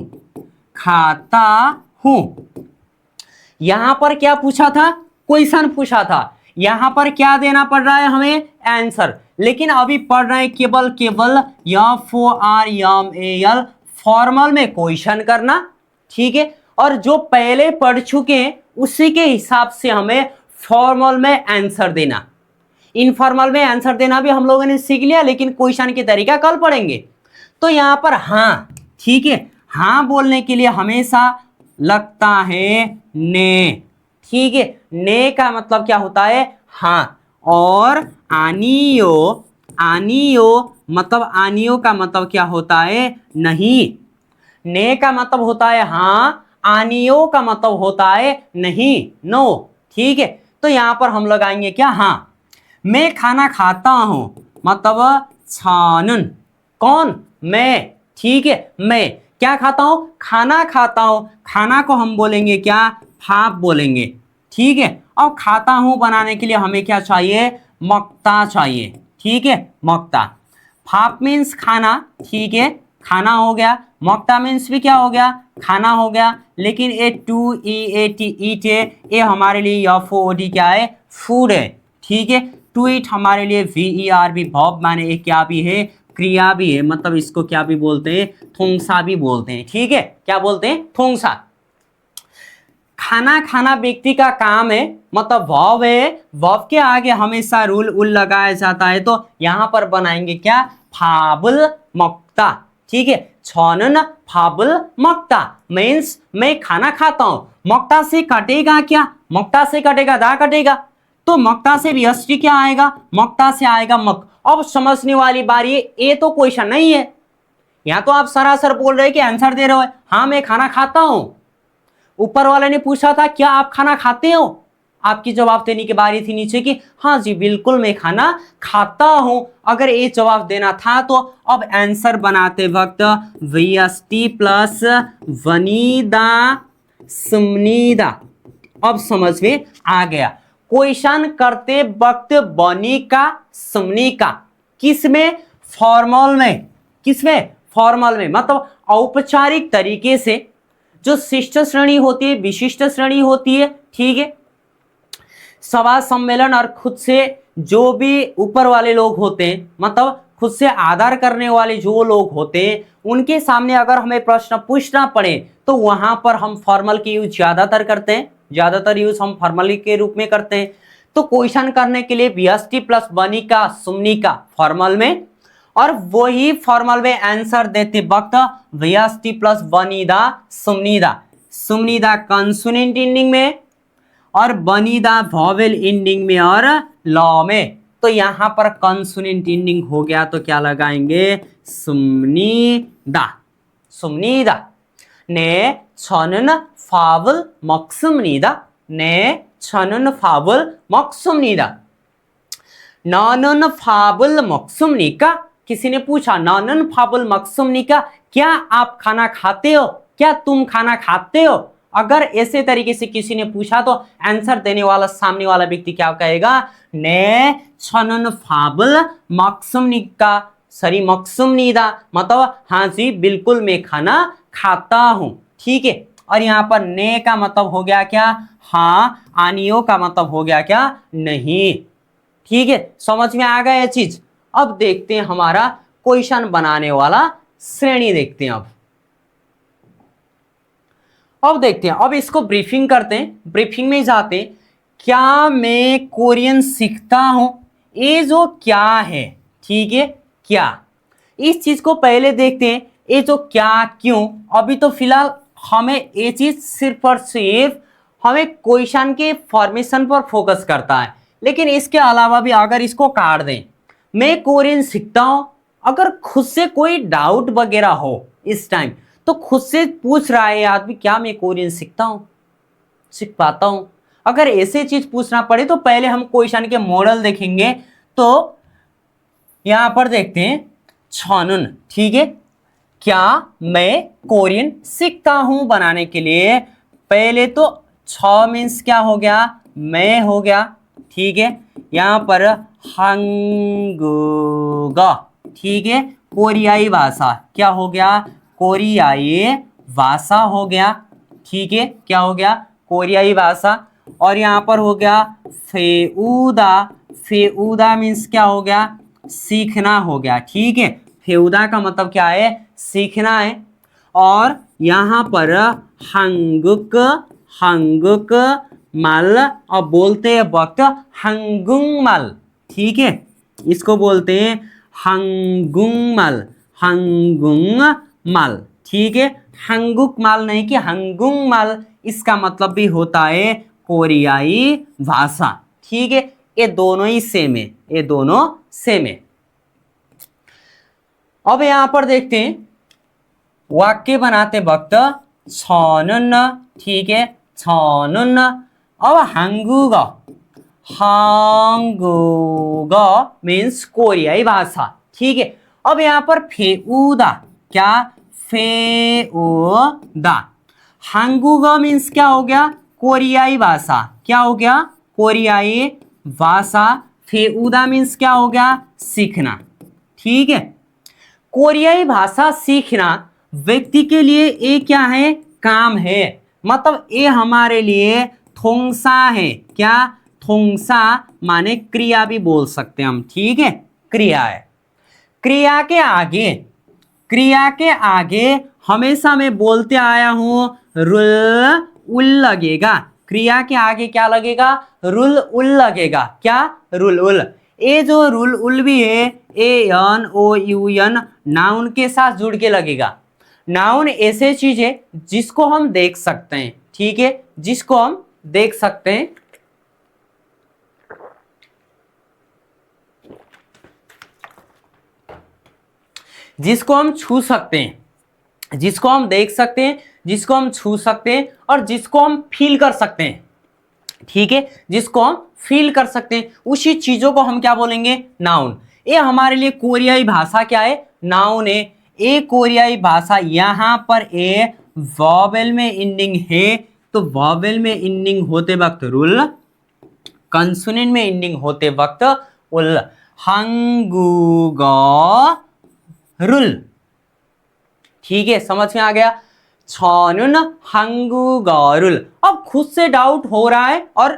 यहां पर क्या पूछा था, क्वेश्चन पूछा था, यहां पर क्या देना पड़ रहा है हमें, आंसर। लेकिन अभी पढ़ रहे हैं केवल FORMAL फॉर्मल में क्वेश्चन करना, ठीक है। और जो पहले पढ़ चुके हैं उसी के हिसाब से हमें फॉर्मल में आंसर देना। इनफॉर्मल में आंसर देना भी हम लोगों ने सीख लिया, लेकिन क्वेश्चन की तरीका कल पढ़ेंगे। तो यहां पर हाँ, ठीक है, हाँ बोलने के लिए हमेशा लगता है ने, ठीक है। ने का मतलब क्या होता है, हाँ। और आनियो मतलब आनियो का मतलब क्या होता है, नहीं। ने का मतलब होता है हाँ, आनियो का मतलब होता है नहीं, नो, ठीक है। तो यहां पर हम लगाएंगे क्या, हाँ। मैं खाना खाता हूं मतलब छानन, कौन, मैं, ठीक है। मैं क्या खाता हूं, खाना खाता हूं, खाना को हम बोलेंगे क्या, फाप बोलेंगे, ठीक है। और खाता हूं बनाने के लिए हमें क्या चाहिए, मक्ता चाहिए, ठीक है, मक्ता। फाप मीन्स खाना, ठीक है, खाना हो गया। मक्ता मीन्स भी क्या हो गया, खाना हो गया। लेकिन ये TO ईट है, ये हमारे लिए FOOD क्या है, फूड है, ठीक है। टू इट हमारे लिए VER भी वर्ब माने एक क्या भी है, क्रिया भी है, मतलब इसको क्या भी बोलते हैं, थोंगसा भी बोलते हैं, ठीक है। क्या बोलते हैं, थोंगसा। खाना खाना व्यक्ति का काम है, मतलब वर्ब है, वर्ब के आगे हमेशा रूल उल लगाया जाता है। तो यहां पर बनाएंगे क्या, फाबुल मक्ता, ठीक है। छनन फाबुल मक्ता मीन्स मैं खाना खाता हूं। मक्ता से कटेगा क्या, मक्ता से कटेगा दा कटेगा, तो मक्ता से VST क्या आएगा, मक्ता से आएगा मक। अब समझने वाली बारी है, ये तो क्वेश्चन नहीं है, यहां तो आप सरासर बोल रहे हैं कि आंसर दे रहे हो, हाँ मैं खाना खाता हूं। ऊपर वाले ने पूछा था क्या आप खाना खाते हो, आपकी जवाब देने की बारी थी नीचे की, हाँ जी बिल्कुल मैं खाना खाता हूं। अगर ये जवाब देना था तो अब आंसर बनाते वक्त VST प्लस वनीदा सुमनीदा, अब समझ में आ गया। क्वेश्चन करते वक्त बनिका समनिका किसमें, फॉर्मल में, किसमें, फॉर्मल में, मतलब औपचारिक तरीके से। जो शिष्ट श्रेणी होती है, विशिष्ट श्रेणी होती है, ठीक है, सभा सम्मेलन और खुद से जो भी ऊपर वाले लोग होते हैं, मतलब खुद से आदर करने वाले जो लोग होते हैं, उनके सामने अगर हमें प्रश्न पूछना पड़े तो वहां पर हम फॉर्मल की यूज ज्यादातर करते हैं, ज्यादातर यूज हम फॉर्मल के रूप में करते हैं। तो क्वेश्चन करने के लिए VST प्लस बनिका सुमनिका फॉर्मल में, और वही फॉर्मल में आंसर देते वक्त व्यस्ति प्लस बनीदा सुमनीदा, सुमनीदा कंसोनेंट एंडिंग में और बनीदा वॉवेल एंडिंग में और लॉ में। तो यहां पर कंसोनेंट एंडिंग हो गया तो क्या लगाएंगे सुमनीदा, सुमनीदा ने छनन फावल मक्सुमनीदा, ने छनन फावल मक्सुमनीदा। नानन फाबल मक्सुमनिका, किसी ने पूछा नानन फाबल मक्सुमनिका, क्या आप खाना खाते हो, क्या तुम खाना खाते हो। अगर ऐसे तरीके से किसी ने पूछा तो आंसर देने वाला सामने वाला व्यक्ति क्या कहेगा, ने छनन फाबल मक्सुमनिका, सॉरी मक्सुमनीदा, मतलब हाँ जी बिल्कुल मैं खाना खाता हूं। ठीक है, और यहाँ पर ने का मतलब हो गया क्या, हाँ, आनियो का मतलब हो गया क्या, नहीं। ठीक है, समझ में आ गया ये चीज। अब देखते हैं हमारा क्वेश्चन बनाने वाला श्रेणी देखते हैं। अब देखते हैं, अब इसको ब्रीफिंग करते हैं, ब्रीफिंग में जाते हैं। क्या मैं कोरियन सीखता हूं, ये जो क्या है, ठीक है, क्या, इस चीज को पहले देखते हैं। ये जो क्या क्यों, अभी तो फिलहाल हमें ये चीज सिर्फ और सिर्फ हमें क्वेश्चन के फॉर्मेशन पर फोकस करता है, लेकिन इसके अलावा भी अगर इसको काट दें, मैं कोरियन सीखता हूं, अगर खुद से कोई डाउट वगैरह हो इस टाइम तो खुद से पूछ रहा है आदमी, क्या मैं कोरियन सीखता हूं, सीख पाता हूं। अगर ऐसे चीज पूछना पड़े तो पहले हम क्वेश्चन के मॉडल देखेंगे। तो यहां पर देखते हैं छनन, ठीक है, क्या मैं कोरियन सीखता हूं बनाने के लिए पहले तो छ मीन्स क्या हो गया, मैं हो गया, ठीक है, यहां पर हंगुगा, ठीक है, कोरियाई भाषा, क्या हो गया, कोरियाई भाषा हो गया, ठीक है, क्या हो गया, कोरियाई भाषा। और यहाँ पर हो गया फेउदा, फेउदा मीन्स क्या हो गया, सीखना हो गया, ठीक है, फेउदा का मतलब क्या है, सीखना है। और यहाँ पर हंगुक, हंगुक मल, और बोलते वक्त हंगुंगमल, ठीक है, इसको बोलते हैं हंगुंगमल, हंगुंगमल, ठीक है, हंगुकमल नहीं कि हंगुंगमल, इसका मतलब भी होता है कोरियाई भाषा, ठीक है, ये दोनों ही सेम है, ये दोनों सेम है। अब यहां पर देखते हैं वाक्य बनाते वक्त छनन, ठीक है, छनन। अब हांगुगा, हांगुगा मीन्स कोरियाई भाषा, ठीक है। अब यहां पर फेउदा, क्या, फेउदा, हांगुगा मीन्स क्या हो गया, कोरियाई भाषा, क्या हो गया, कोरियाई भाषा। फेउदा मीन्स क्या हो गया, सीखना, ठीक है। कोरियाई भाषा सीखना व्यक्ति के लिए ये क्या है, काम है, मतलब ये हमारे लिए थोंगसा है, क्या, थोंगसा माने क्रिया भी बोल सकते हैं हम, ठीक है, क्रिया है। क्रिया के आगे, क्रिया के आगे हमेशा मैं बोलते आया हूं रुल उल लगेगा, क्रिया के आगे क्या लगेगा, रुल उल लगेगा, क्या, रुल उल। ये जो रुल उल भी है ANOUN नाउन के साथ जुड़ के लगेगा। नाउन ऐसे चीज है जिसको हम देख सकते हैं, ठीक है, जिसको हम देख सकते हैं, जिसको हम छू सकते हैं, जिसको हम देख सकते हैं, जिसको हम छू सकते हैं और जिसको हम फील कर सकते हैं, ठीक है, जिसको हम फील कर सकते हैं, उसी चीजों को हम क्या बोलेंगे, नाउन। ये हमारे लिए कोरियाई भाषा क्या है, नाउन है। ए कोरियाई भाषा, यहां पर ए वॉवेल में एंडिंग है, तो वॉवेल में एंडिंग होते वक्त रुल, कंसोनेंट में एंडिंग होते वक्त उल, हंगुगा रुल, ठीक है, समझ में आ गया, छनुन हंगुगा रुल। अब खुद से डाउट हो रहा है और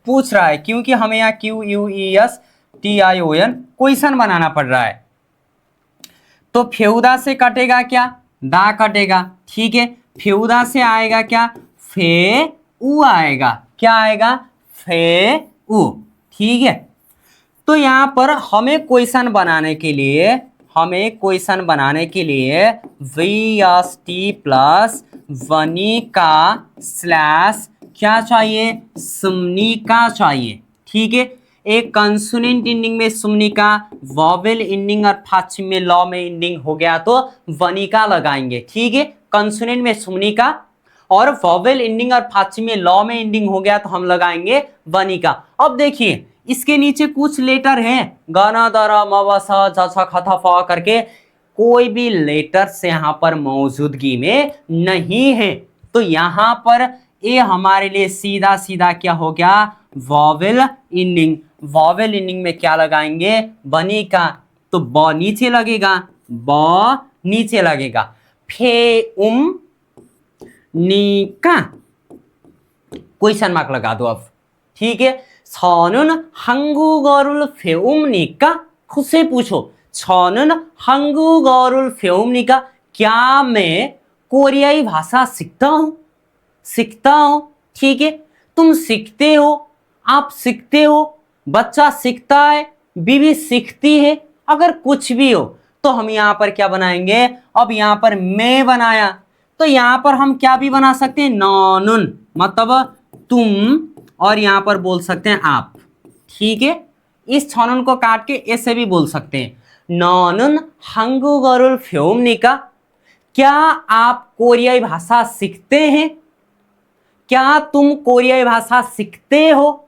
पूछ रहा है, क्योंकि हमें यहाँ QUESTION क्वेश्चन बनाना पड़ रहा है। तो फेउदा से कटेगा क्या, दा कटेगा, ठीक है, फेउदा से आएगा क्या, फे उ आएगा, क्या आएगा, फे उ, ठीक है। तो यहां पर हमें क्वेश्चन बनाने के लिए हमें क्वेश्चन बनाने के लिए VST प्लस वनिका स्लैश क्या चाहिए, सुमनिका चाहिए। ठीक है, एक कंसोनेंट एंडिंग में सुमनिका, वॉवेल एंडिंग और फाचिम में लॉ में एंडिंग हो गया तो वनिका लगाएंगे। ठीक है, कंसोनेंट में सुमनिका और वॉवेल एंडिंग और फाचिम में लॉ में एंडिंग हो गया तो हम लगाएंगे वनिका। अब देखिए इसके नीचे कुछ लेटर हैं, गाना दारा मवासा जासा खथा फा करके, कोई भी लेटर्स यहाँ पर मौजूदगी में नहीं है, तो यहाँ पर ये हमारे लिए सीधा सीधा क्या हो गया, वॉवेल एंडिंग। वॉवेल एंडिंग में क्या लगाएंगे, वनिका, तो ब नीचे लगेगा, ब नीचे लगेगा, फे निका, क्वेश्चन मार्क लगा दो अब। ठीक है, छनुन 한국어를 배웁니까, खुद से पूछो, छनुन 한국어를 배웁니까, क्या मैं कोरियाई भाषा सीखता हूं, सीखता हूं। ठीक है, तुम सीखते हो, आप सीखते हो, बच्चा सीखता है, बीवी सीखती है, अगर कुछ भी हो तो हम यहाँ पर क्या बनाएंगे, अब यहाँ पर मैं बनाया तो यहाँ पर हम क्या भी बना सकते हैं, नॉनुन, मतलब तुम, और यहाँ पर बोल सकते हैं आप। ठीक है, इस छनुन को काट के ऐसे भी बोल सकते हैं, नॉनुन 한국어를 배웁니까, क्या आप कोरियाई भाषा सीखते हैं, क्या तुम कोरियाई भाषा सीखते हो।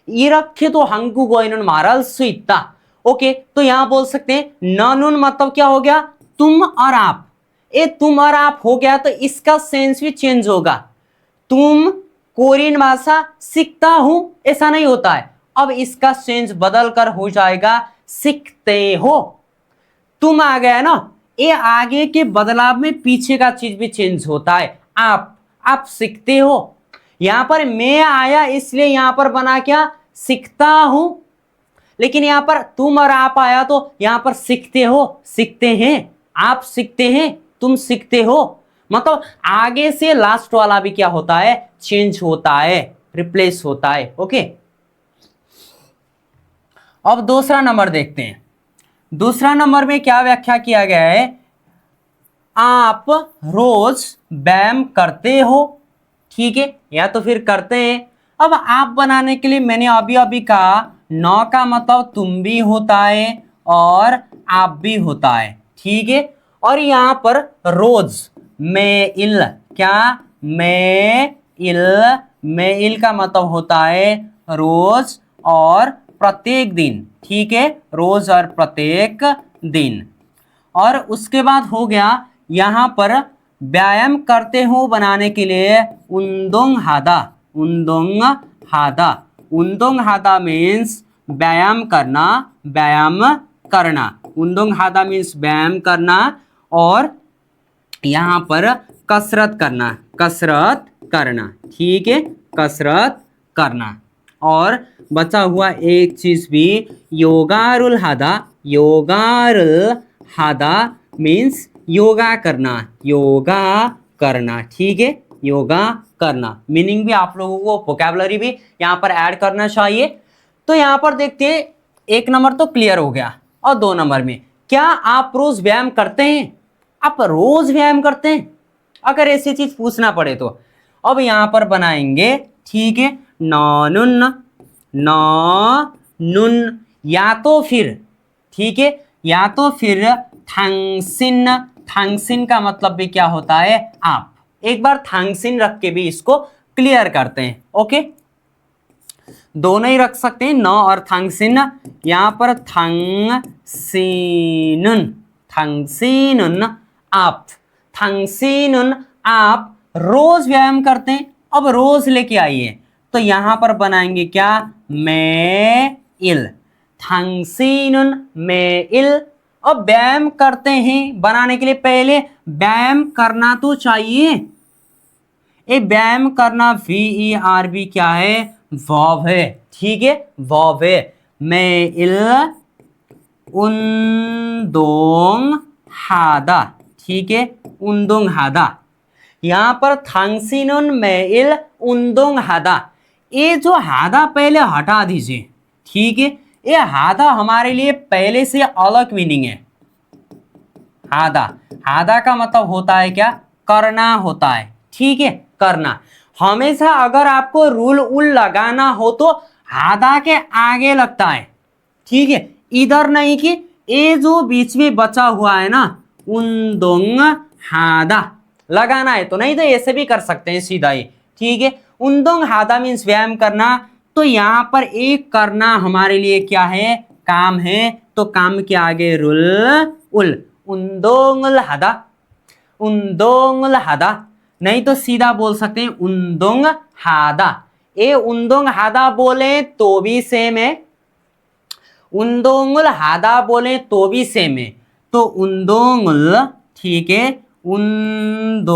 이렇게 तो 한국어에는 말할 수 있다। ओके, तो यहां बोल सकते हैं नॉनुन मतलब क्या हो गया, तुम और आप। ये तुम और आप हो गया तो इसका सेंस भी चेंज होगा, तुम कोरियन भाषा सीखता हूं ऐसा नहीं होता है, अब इसका सेंस बदल कर हो जाएगा सीखते हो। तुम आ गया ना, ये आगे के बदलाव में पीछे का चीज भी चेंज होता है, आप सीखते हो। यहां पर मैं आया इसलिए यहां पर बना क्या, सीखता हूं, लेकिन यहां पर तुम और आप आया तो यहां पर सीखते हो, सीखते हैं, आप सीखते हैं, तुम सीखते हो, मतलब आगे से लास्ट वाला भी क्या होता है, चेंज होता है, रिप्लेस होता है। ओके, अब दूसरा नंबर देखते हैं। दूसरा नंबर में क्या व्याख्या किया गया है, आप रोज व्यायाम करते हो। ठीक है, या तो फिर करते हैं। अब आप बनाने के लिए मैंने अभी अभी कहा, नौ का मतलब तुम भी होता है और आप भी होता है। ठीक है, और यहां पर रोज में इल, क्या में इल का मतलब होता है रोज और प्रत्येक दिन। ठीक है, रोज और प्रत्येक दिन। और उसके बाद हो गया यहां पर व्यायाम करते हो बनाने के लिए उंदोंग हादा, उंदोंग हादा, उंदोंग हादा मीन्स व्यायाम करना, व्यायाम करना, उंदोंग हादा मीन्स व्यायाम करना, और यहाँ पर कसरत करना, कसरत करना। ठीक है, कसरत करना। और बचा हुआ एक चीज भी, योगारुल हादा, योगारुल हादा मीन्स योगा करना, योगा करना। ठीक है, योगा करना, मीनिंग भी आप लोगों को, वोकैबुलरी भी यहाँ पर ऐड करना चाहिए। तो यहाँ पर देखते हैं, एक नंबर तो क्लियर हो गया, और दो नंबर में, क्या आप रोज व्यायाम करते हैं, आप रोज व्यायाम करते हैं, अगर ऐसी चीज पूछना पड़े तो। अब यहाँ पर बनाएंगे, ठीक है, नॉनुन, नॉनुन, या तो फिर, ठीक है, या तो फिर थांगसिन, थांगसिन का मतलब भी क्या होता है, आप। एक बार थांगसिन रख के भी इसको क्लियर करते हैं। ओके, दोनों ही रख सकते हैं, नौ और थांगसिन। यहां पर थांगसिनुन, थांगसिनुन आप, थांगसिनुन आप रोज व्यायाम करते हैं। अब रोज लेके आइए तो यहां पर बनाएंगे क्या, मैं इल, थांगसिनुन मैं इल। अब व्यायाम करते हैं बनाने के लिए पहले व्यायाम करना तो चाहिए। ये व्यायाम करना VERB क्या है, वर्ब है। ठीक है, वर्ब है। मैं इल उंदोंग हादा, ठीक है, उंदोंग हादा। यहां पर थांगसिनुन मैं इल उंदोंग हादा, ये जो हादा पहले हटा दीजिए। ठीक है, ये हादा हमारे लिए पहले से अलग मीनिंग है। हादा। हादा का मतलब होता है क्या? करना होता है, ठीक है, करना। हमेशा अगर आपको रूल उल लगाना हो तो हादा के आगे लगता है, ठीक है, इधर नहीं कि ये जो बीच में बचा हुआ है ना, उन्दोंग हादा लगाना है तो नहीं तो ऐसे भी कर सकते हैं सीधा ही, ठीक है। उन्दोंग हादा मीन्स व्यायाम करना। तो यहाँ पर एक करना हमारे लिए क्या है? काम है। तो काम के आगे रुल उल, उन्दोंगल हादा, उन्दोंगल हादा। नहीं तो सीधा बोल सकते हैं उन्दोंग हादा। ये उन्दोंग हादा बोले तो भी सेम है, उन्दोंगल हादा बोले तो भी सेम है। तो उन्दोंगल, ठीक है, उन्दोंगल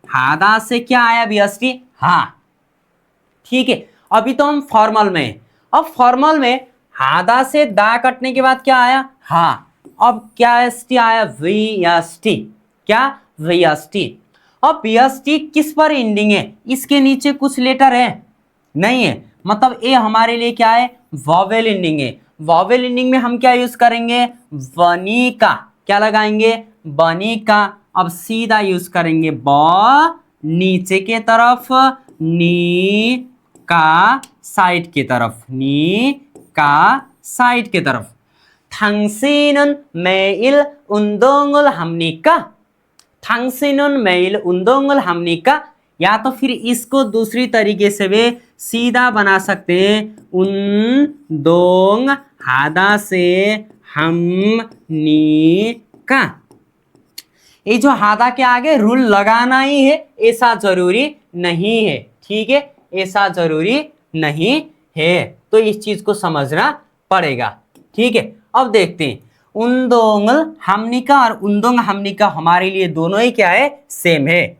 हादा से क्या आया व्यष्टि? हाँ, ठीक है। अभी तो हम फॉर्मल में हैं। अब फॉर्मल में हादा से दा कटने के बाद क्या आया? हाँ। अब क्या एसटी आया? वीएसटी। क्या? वीएसटी। अब वीएसटी किस पर एंडिंग है? इसके नीचे कुछ लेटर है? नहीं है, मतलब ये हमारे लिए क्या है? वॉवेल एंडिंग है। वॉवेल एंडिंग में हम क्या यूज करेंगे? वनी का। क्या लगाएंगे? बनी का। अब सीधा यूज करेंगे ब, नीचे के तरफ, नी का साइड की तरफ, नी का साइड की तरफ। 당신은 매일 운동을 합니까? 당신은 매일 운동을 합니까? या तो फिर इसको दूसरी तरीके से वे सीधा बना सकते हैं, उन्दोंग हादा से हम नी का। ये जो हादा के आगे रूल लगाना ही है ऐसा जरूरी नहीं है, ठीक है, ऐसा जरूरी नहीं है। तो इस चीज को समझना पड़ेगा, ठीक है। अब देखते हैं उन्दोंगल हमनिका और उन्दोंग हमनिका हमारे लिए दोनों ही क्या है? सेम है।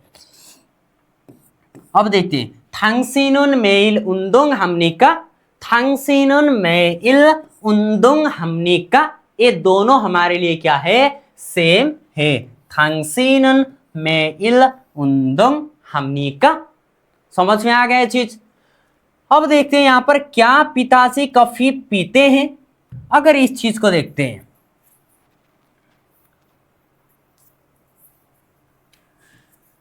अब देखते हैं 당신은 매일 운동합니까? 당신은 매일 운동합니까? ये दोनों हमारे लिए क्या है? सेम है। 당신은 매일 운동합니까? समझ में आ गया चीज। अब देखते हैं यहां पर क्या पिताजी कॉफी पीते हैं? अगर इस चीज को देखते हैं,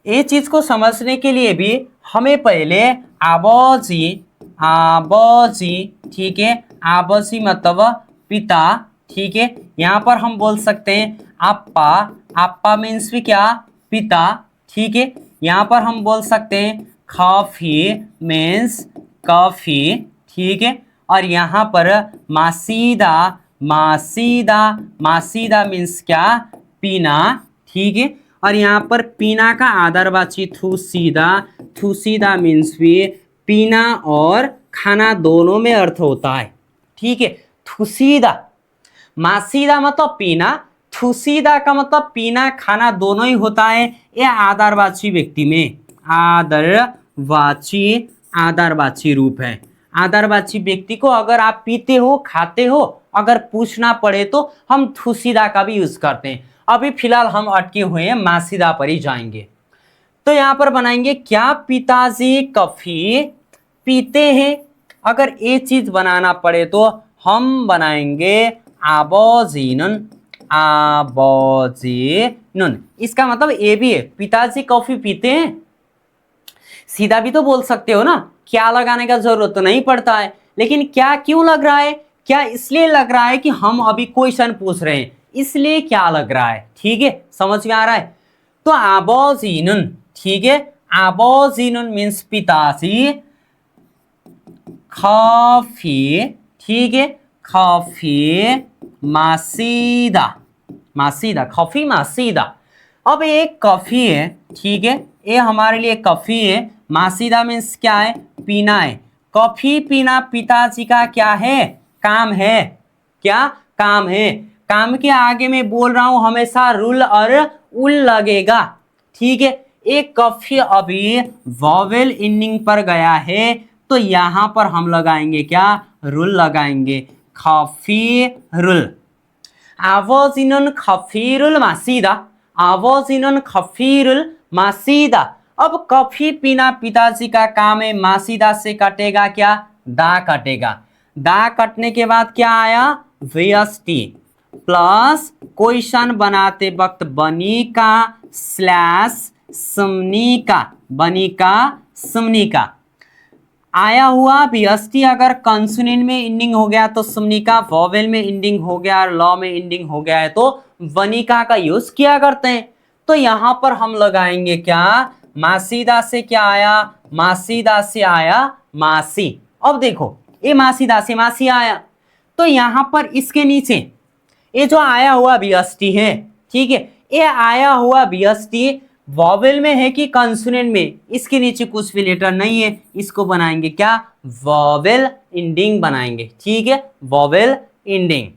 ये चीज को समझने के लिए भी हमें पहले आबोजी, आबोजी, ठीक है, आबोजी मतलब पिता, ठीक है। यहां पर हम बोल सकते हैं आप्पा, आप्पा मीन्स भी क्या? पिता, ठीक है। यहां पर हम बोल सकते हैं कॉफी मीन्स कॉफी, ठीक है। और यहाँ पर मासीदा, मासीदा, मासीदा मीन्स क्या? पीना, ठीक है। और यहाँ पर पीना का आदरवाची थूसीदा, थूसीदा मीन्स भी पीना और खाना दोनों में अर्थ होता है, ठीक है। थूसीदा, मासीदा मतलब पीना, थूसीदा का मतलब पीना खाना दोनों ही होता है। यह आदरवाची व्यक्ति में, आदरवाची, आदरवाची रूप है। आदरवाची व्यक्ति को अगर आप पीते हो, खाते हो, अगर पूछना पड़े तो हम थूसीदा का भी यूज करते हैं। अभी फिलहाल हम अटके हुए हैं मासीदा पर ही जाएंगे। तो यहां पर बनाएंगे क्या? पिताजी कॉफी पीते हैं। अगर ये चीज बनाना पड़े तो हम बनाएंगे आबोजीनुन, आबोजीनुन। इसका मतलब ये भी है, पिताजी कॉफी पीते हैं। सीधा भी तो बोल सकते हो ना, क्या लगाने का जरूरत तो नहीं पड़ता है। लेकिन क्या क्यों लग रहा है? क्या इसलिए लग रहा है कि हम अभी क्वेश्चन पूछ रहे हैं, इसलिए क्या लग रहा है, ठीक है, समझ में आ रहा है। तो आबोजीनुन, ठीक है, आबोजीनुन मीन्स पिताजी, कॉफी, ठीक है, कॉफी मासीदा, मासीदा, कॉफी मासीदा। अब एक कॉफी है, ठीक है, ये हमारे लिए कॉफी है। मासीदा मीन्स क्या है? पीना है। कॉफी पीना पिताजी का क्या है? काम है। क्या काम है? काम के आगे मैं बोल रहा हूं हमेशा रूल और उल लगेगा, ठीक है। एक कॉफी अभी वॉवेल एंडिंग पर गया है तो यहां पर हम लगाएंगे क्या? रूल लगाएंगे, कॉफी रूल। 아버지는 커피를 마시다, 아버지는 커피를 मासीदा। अब कॉफी पीना पिताजी का काम है, मासीदा से कटेगा क्या? दा कटेगा। दा कटने के बाद क्या आया? वीएसटी। प्लस क्वेश्चन बनाते वक्त बनिका स्लैश समनिका, बनिका समनिका। आया हुआ व्यष्टि अगर कंसोनेंट में एंडिंग हो गया तो समनिका, वॉवेल में एंडिंग हो गया और लॉ में एंडिंग हो गया है तो वनिका का यूज किया करते हैं। तो यहां पर हम लगाएंगे क्या, मासीदा से क्या आया, मासीदा से आया मासी। अब देखो ये मासीदा से मासी आया, तो यहां पर इसके नीचे ये जो आया हुआ व्यष्टि है, ठीक है, ये आया हुआ व्यष्टि वॉवेल में है कि कंसोनेंट में, इसके नीचे कुछ भी लेटर नहीं है, इसको बनाएंगे क्या, वॉवेल एंडिंग बनाएंगे, ठीक है, वॉवेल एंडिंग।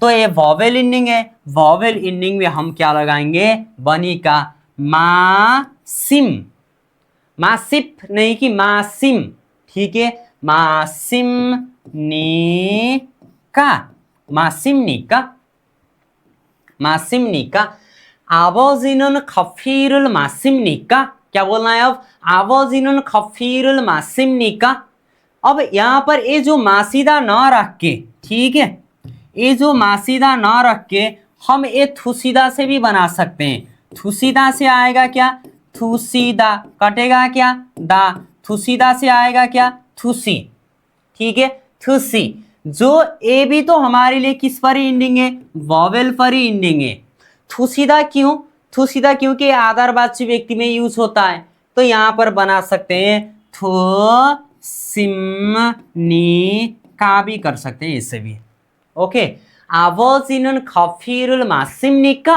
तो ये वॉवेल एंडिंग है, वॉवेल एंडिंग में हम क्या लगाएंगे, बनिका मासिम, मासिप नहीं कि मासिम, ठीक है, मासिम निका, मासिम निका, मासिम निका। आवाजिनुन खफीरुल मासिम निका, क्या बोलना है अब, आवाजिनुन खफीरुल मासिम निका। अब यहां पर ये जो मासीदा ना रख के, ठीक है, ये जो मासीदा ना रख के हम ये थुसीदा से भी बना सकते हैं। थुसीदा से आएगा क्या, थुसीदा, कटेगा क्या, दा, थुसीदा से आएगा क्या, थुसी, ठीक है, थुसी। जो ए भी तो हमारे लिए किस पर ही एंडिंग है, वॉवेल पर ही एंडिंग है। थुसीदा क्यों, थुसीदा क्योंकि आदरवाची व्यक्ति में यूज होता है, तो यहां पर बना सकते हैं थु सिम नी का भी कर सकते हैं, इससे भी ओके। आवाजिनुन खफीरुल मासिम निका,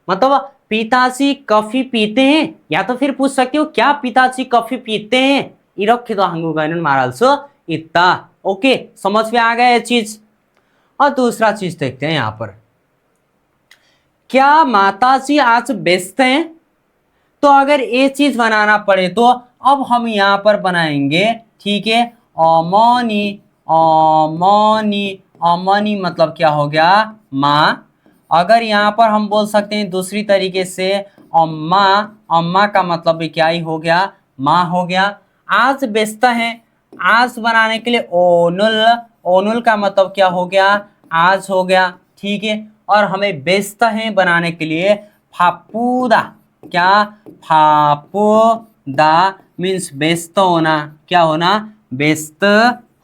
मतलब पिताजी कॉफी पीते हैं, या तो फिर पूछ सकते हो क्या पिताजी कॉफी पीते हैं, इरखे तो हंगुगाइनुन माराल्सो इत्ता। ओके, समझ में आ गया ये चीज। और दूसरा चीज देखते हैं यहां पर, क्या माताजी आज व्यस्त हैं, तो अगर ये चीज बनाना पड़े तो अब हम यहां पर बनाएंगे, ठीक है, अमनी, अमनी, अमनी मतलब क्या हो गया, माँ। अगर यहाँ पर हम बोल सकते हैं दूसरी तरीके से अम्मा, अम्मा का मतलब भी क्या ही हो गया, माँ हो गया। आज व्यस्त है, आज बनाने के लिए ओनुल, ओनुल का मतलब क्या हो गया, आज हो गया, ठीक है। और हमें व्यस्त है बनाने के लिए फापूदा, क्या, फापूदा मीन्स व्यस्त होना, क्या होना, व्यस्त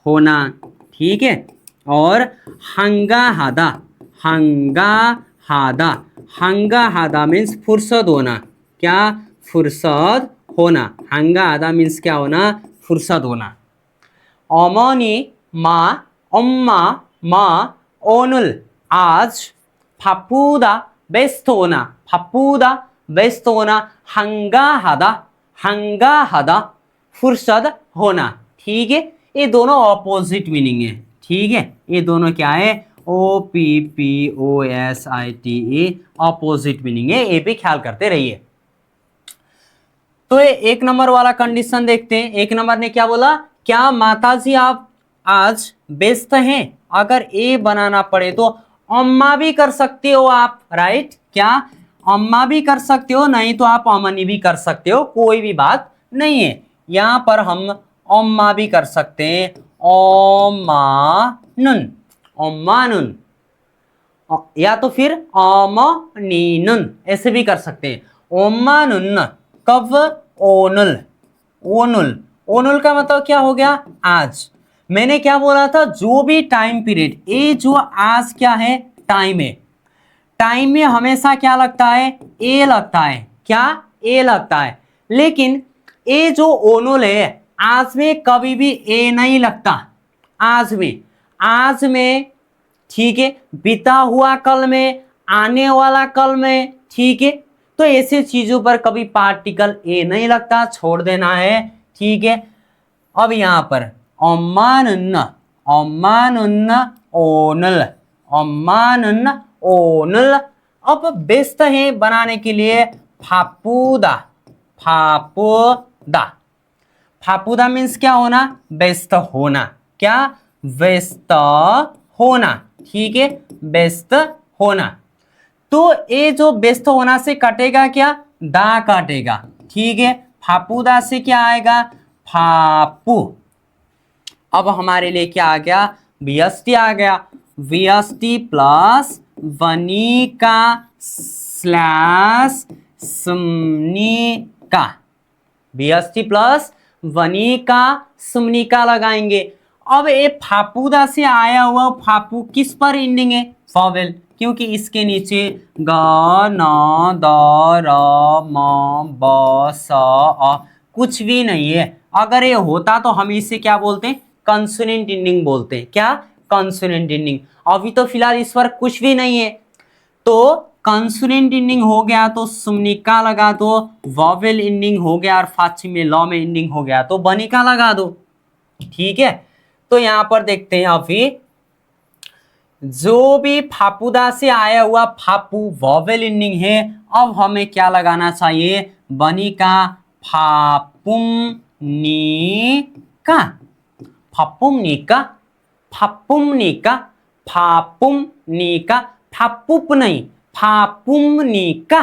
होना, ठीक है। और हंगाहादा, हंगाहादा, हंगाहादा मीन्स फुर्सत होना, क्या, फुर्सत होना, हंगाहादा मीन्स क्या होना, फुर्सत होना। अमनी माँ, अम्मा माँ, ओनुल आज, फापूदा व्यस्त होना, फापूदा व्यस्त होना, हंगाहादा, हंगाहादा फुर्सत होना, ठीक है। ये दोनों ऑपोजिट मीनिंग है, ठीक है, ये दोनों क्या है, O P P O S I T A, opposite meaning है, ये भी ख्याल करते रहिए। तो ये एक नंबर वाला कंडीशन देखते हैं। एक नंबर ने क्या बोला, क्या माताजी आप आज व्यस्त हैं, अगर ए बनाना पड़े तो अम्मा भी कर सकते हो आप, राइट, क्या, अम्मा भी कर सकते हो, नहीं तो आप अमनी भी कर सकते हो, कोई भी बात नहीं है। यहां पर हम अम्मा भी कर सकते हैं, अम्मानुन, अम्मानुन, या तो फिर अमनीनुन ऐसे भी कर सकते हैं, ओमानुन, कब, ओनुल, ओनुल, ओनुल का मतलब क्या हो गया, आज। मैंने क्या बोला था, जो भी टाइम पीरियड, ये जो आज क्या है, टाइम है, टाइम में हमेशा क्या लगता है, ए लगता है, क्या, ए लगता है। लेकिन ए जो ओनुल है, आज में कभी भी ए नहीं लगता, आज में, आज में, ठीक है, बीता हुआ कल में, आने वाला कल में, ठीक है। तो ऐसे चीजों पर कभी पार्टिकल ए नहीं लगता, छोड़ देना है, ठीक है। अब यहां पर अम्मानुन्न, अम्मानुन्न ओनुल, अम्मानुन्न ओनुल। अब व्यस्त है बनाने के लिए फापूदा, फापूदा, फापूदा मीन्स क्या होना, व्यस्त होना, क्या, व्यस्त होना, ठीक है, व्यस्त होना। तो ये जो व्यस्त होना से कटेगा क्या, दा काटेगा, ठीक है। फापूदा से क्या आएगा, फापू। अब हमारे लिए क्या आ गया, व्यष्टि आ गया, व्यष्टि plus Vanika slash सुमनिका, VST plus Vanika सुमनिका लगाएंगे। अब ये फापूदा से आया हुआ फापू किस पर एंडिंग है? वॉवेल, क्योंकि इसके नीचे ग न द र म ब स अ कुछ भी नहीं है। अगर ये होता तो हम इसे क्या बोलते हैं? कंसोनेंट एंडिंग बोलते हैं। क्या? Consonant ending. अभी तो फिलहाल इस पर कुछ भी नहीं है, तो कंसोनेंट एंडिंग हो गया तो सुमनिका लगा दो, वॉवेल एंडिंग हो गया और फाची में लॉ में एंडिंग हो गया तो बनिका लगा दो। ठीक है, तो यहां पर देखते हैं अभी जो भी फापूदा से आया हुआ फापू वॉवेल एंडिंग है, अब हमें क्या लगाना चाहिए? बनिका फापुम निका, फापुम निका, फापुम निका, फापुम निका, फापुप नहीं, फापुम निका,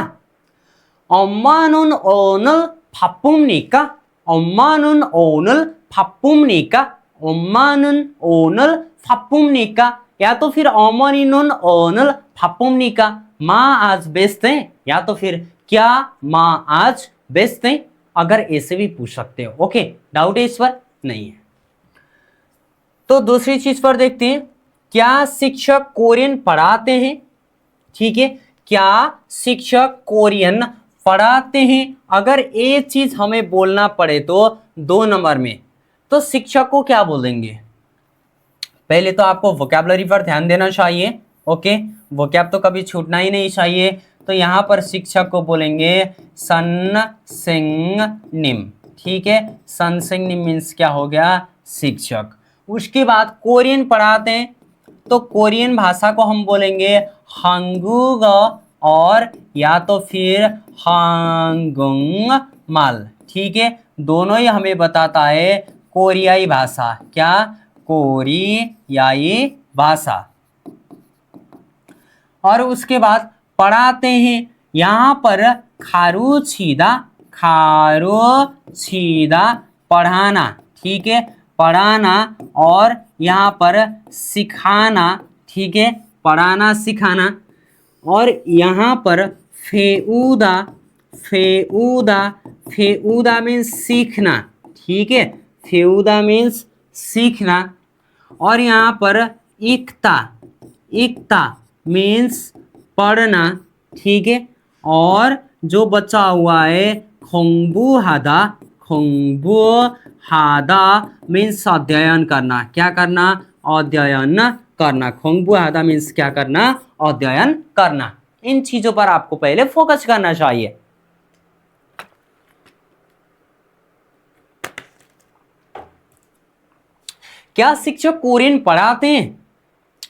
अम्मानुन ओनल फापुम निका, अम्मानुन ओनल फापुम निका, अम्मानुन ओनल फापुम निका, या तो फिर अम्मानुन ओनल फापुम निका, माँ आज बेचते हैं, या तो फिर क्या माँ आज बेचते हैं, अगर ऐसे भी पूछ सकते हो। ओके, डाउट है इस पर? नहीं है। तो दूसरी चीज पर देखते हैं, क्या शिक्षक कोरियन पढ़ाते हैं? ठीक है, क्या शिक्षक कोरियन पढ़ाते हैं? अगर ये चीज हमें बोलना पड़े तो 2 नंबर में, तो शिक्षक को क्या बोलेंगे? पहले तो आपको वोकैबुलरी पर ध्यान देना चाहिए। ओके, वोकैब तो कभी छूटना ही नहीं चाहिए। तो यहाँ पर शिक्षक को बोलेंगे सन सिंग निम। ठीक है, सन सिंग निम मीन्स क्या हो गया? शिक्षक। उसके बाद कोरियन पढ़ाते हैं, तो कोरियन भाषा को हम बोलेंगे हांगुग और या तो फिर हांगुंग माल। ठीक है, दोनों ही हमें बताता है कोरियाई भाषा। क्या? कोरियाई भाषा। और उसके बाद पढ़ाते हैं, यहाँ पर खारुछीदा, खारुछीदा पढ़ाना। ठीक है, पढ़ाना, और यहाँ पर सिखाना। ठीक है, पढ़ाना सिखाना। और यहाँ पर फेऊदा, फेऊदा, फेऊदा मीन्स सीखना। ठीक है, फेऊदा मीन्स सीखना। और यहाँ पर इक्ता, इक्ता मीन्स पढ़ना। ठीक है, और जो बचा हुआ है खोंगबू हादा, खोंगबू हादा मीन्स अध्ययन करना। क्या करना? अध्ययन करना। खोंगबू हादा मीन्स क्या करना? अध्ययन करना। इन चीजों पर आपको पहले फोकस करना चाहिए। क्या शिक्षक कोरियन पढ़ाते हैं?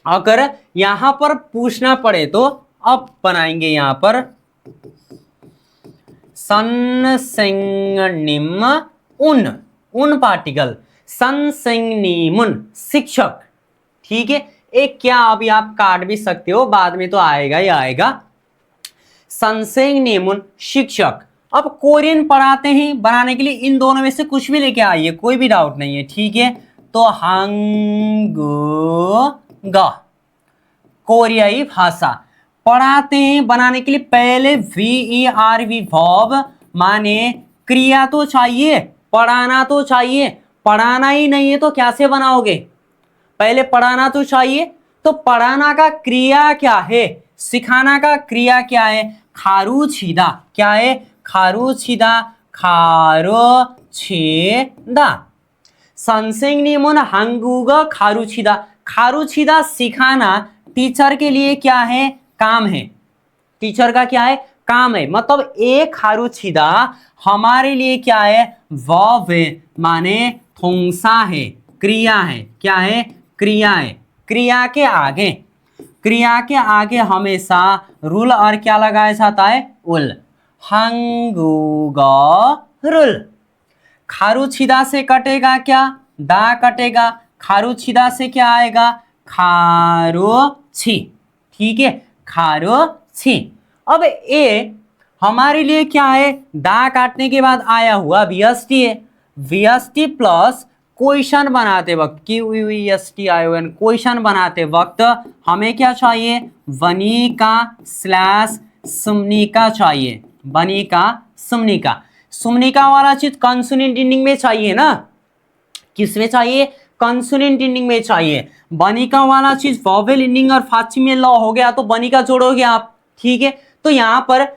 अगर यहां पर पूछना पड़े तो अब बनाएंगे यहां पर सन सिंग निम उन, उन पार्टिकल, सन सिंग निमुन शिक्षक। ठीक है, एक क्या अभी आप काट भी सकते हो, बाद में तो आएगा ही आएगा। सन सिंग निमुन शिक्षक। अब कोरियन पढ़ाते हैं बनाने के लिए इन दोनों में से कुछ भी लेके आइए, कोई भी डाउट नहीं है। ठीक है, तो हांगुग कोरियाई भाषा। पढ़ाते हैं बनाने के लिए पहले VERB वर्ब माने क्रिया तो चाहिए, पढ़ाना तो चाहिए। पढ़ाना ही नहीं है तो कैसे बनाओगे? पहले पढ़ाना तो चाहिए। तो पढ़ाना का क्रिया क्या है? सिखाना का क्रिया क्या है? खारुछीदा। क्या है? खारुछीदा, खारुछीदा। संसिंगनिमुन हांगुग खारुछीदा। खारुछीदा सिखाना टीचर के लिए क्या है? काम है। टीचर का क्या है? काम है। मतलब एक खारुछीदा हमारे लिए क्या है? वर्ब माने थोंसा है, क्रिया है। क्या है? क्रिया है। क्रिया के आगे, क्रिया के आगे हमेशा रूल और क्या लगाया जाता है? उल। हांगुग रूल। खारुछीदा से कटेगा क्या? दा कटेगा। खारुछीदा से क्या आएगा? खारुछी। ठीक है, खारुछी। अब ए हमारे लिए क्या है? दा काटने के बाद आया हुआ VST है। VST प्लस क्वेश्चन बनाते वक्त QUESTION क्वेश्चन बनाते वक्त हमें क्या चाहिए, वनिका स्लैश सुमनिका चाहिए, वनिका सुमनिका। सुमनिका वाला चीज कंसोनेंट एंडिंग में चाहिए ना, किसमें चाहिए, कंसोनेंट एंडिंग में चाहिए। वनिका वाला चीज वॉवेल एंडिंग और फाची में लॉ हो गया तो वनिका जोड़ोगे आप, ठीक है। तो यहां पर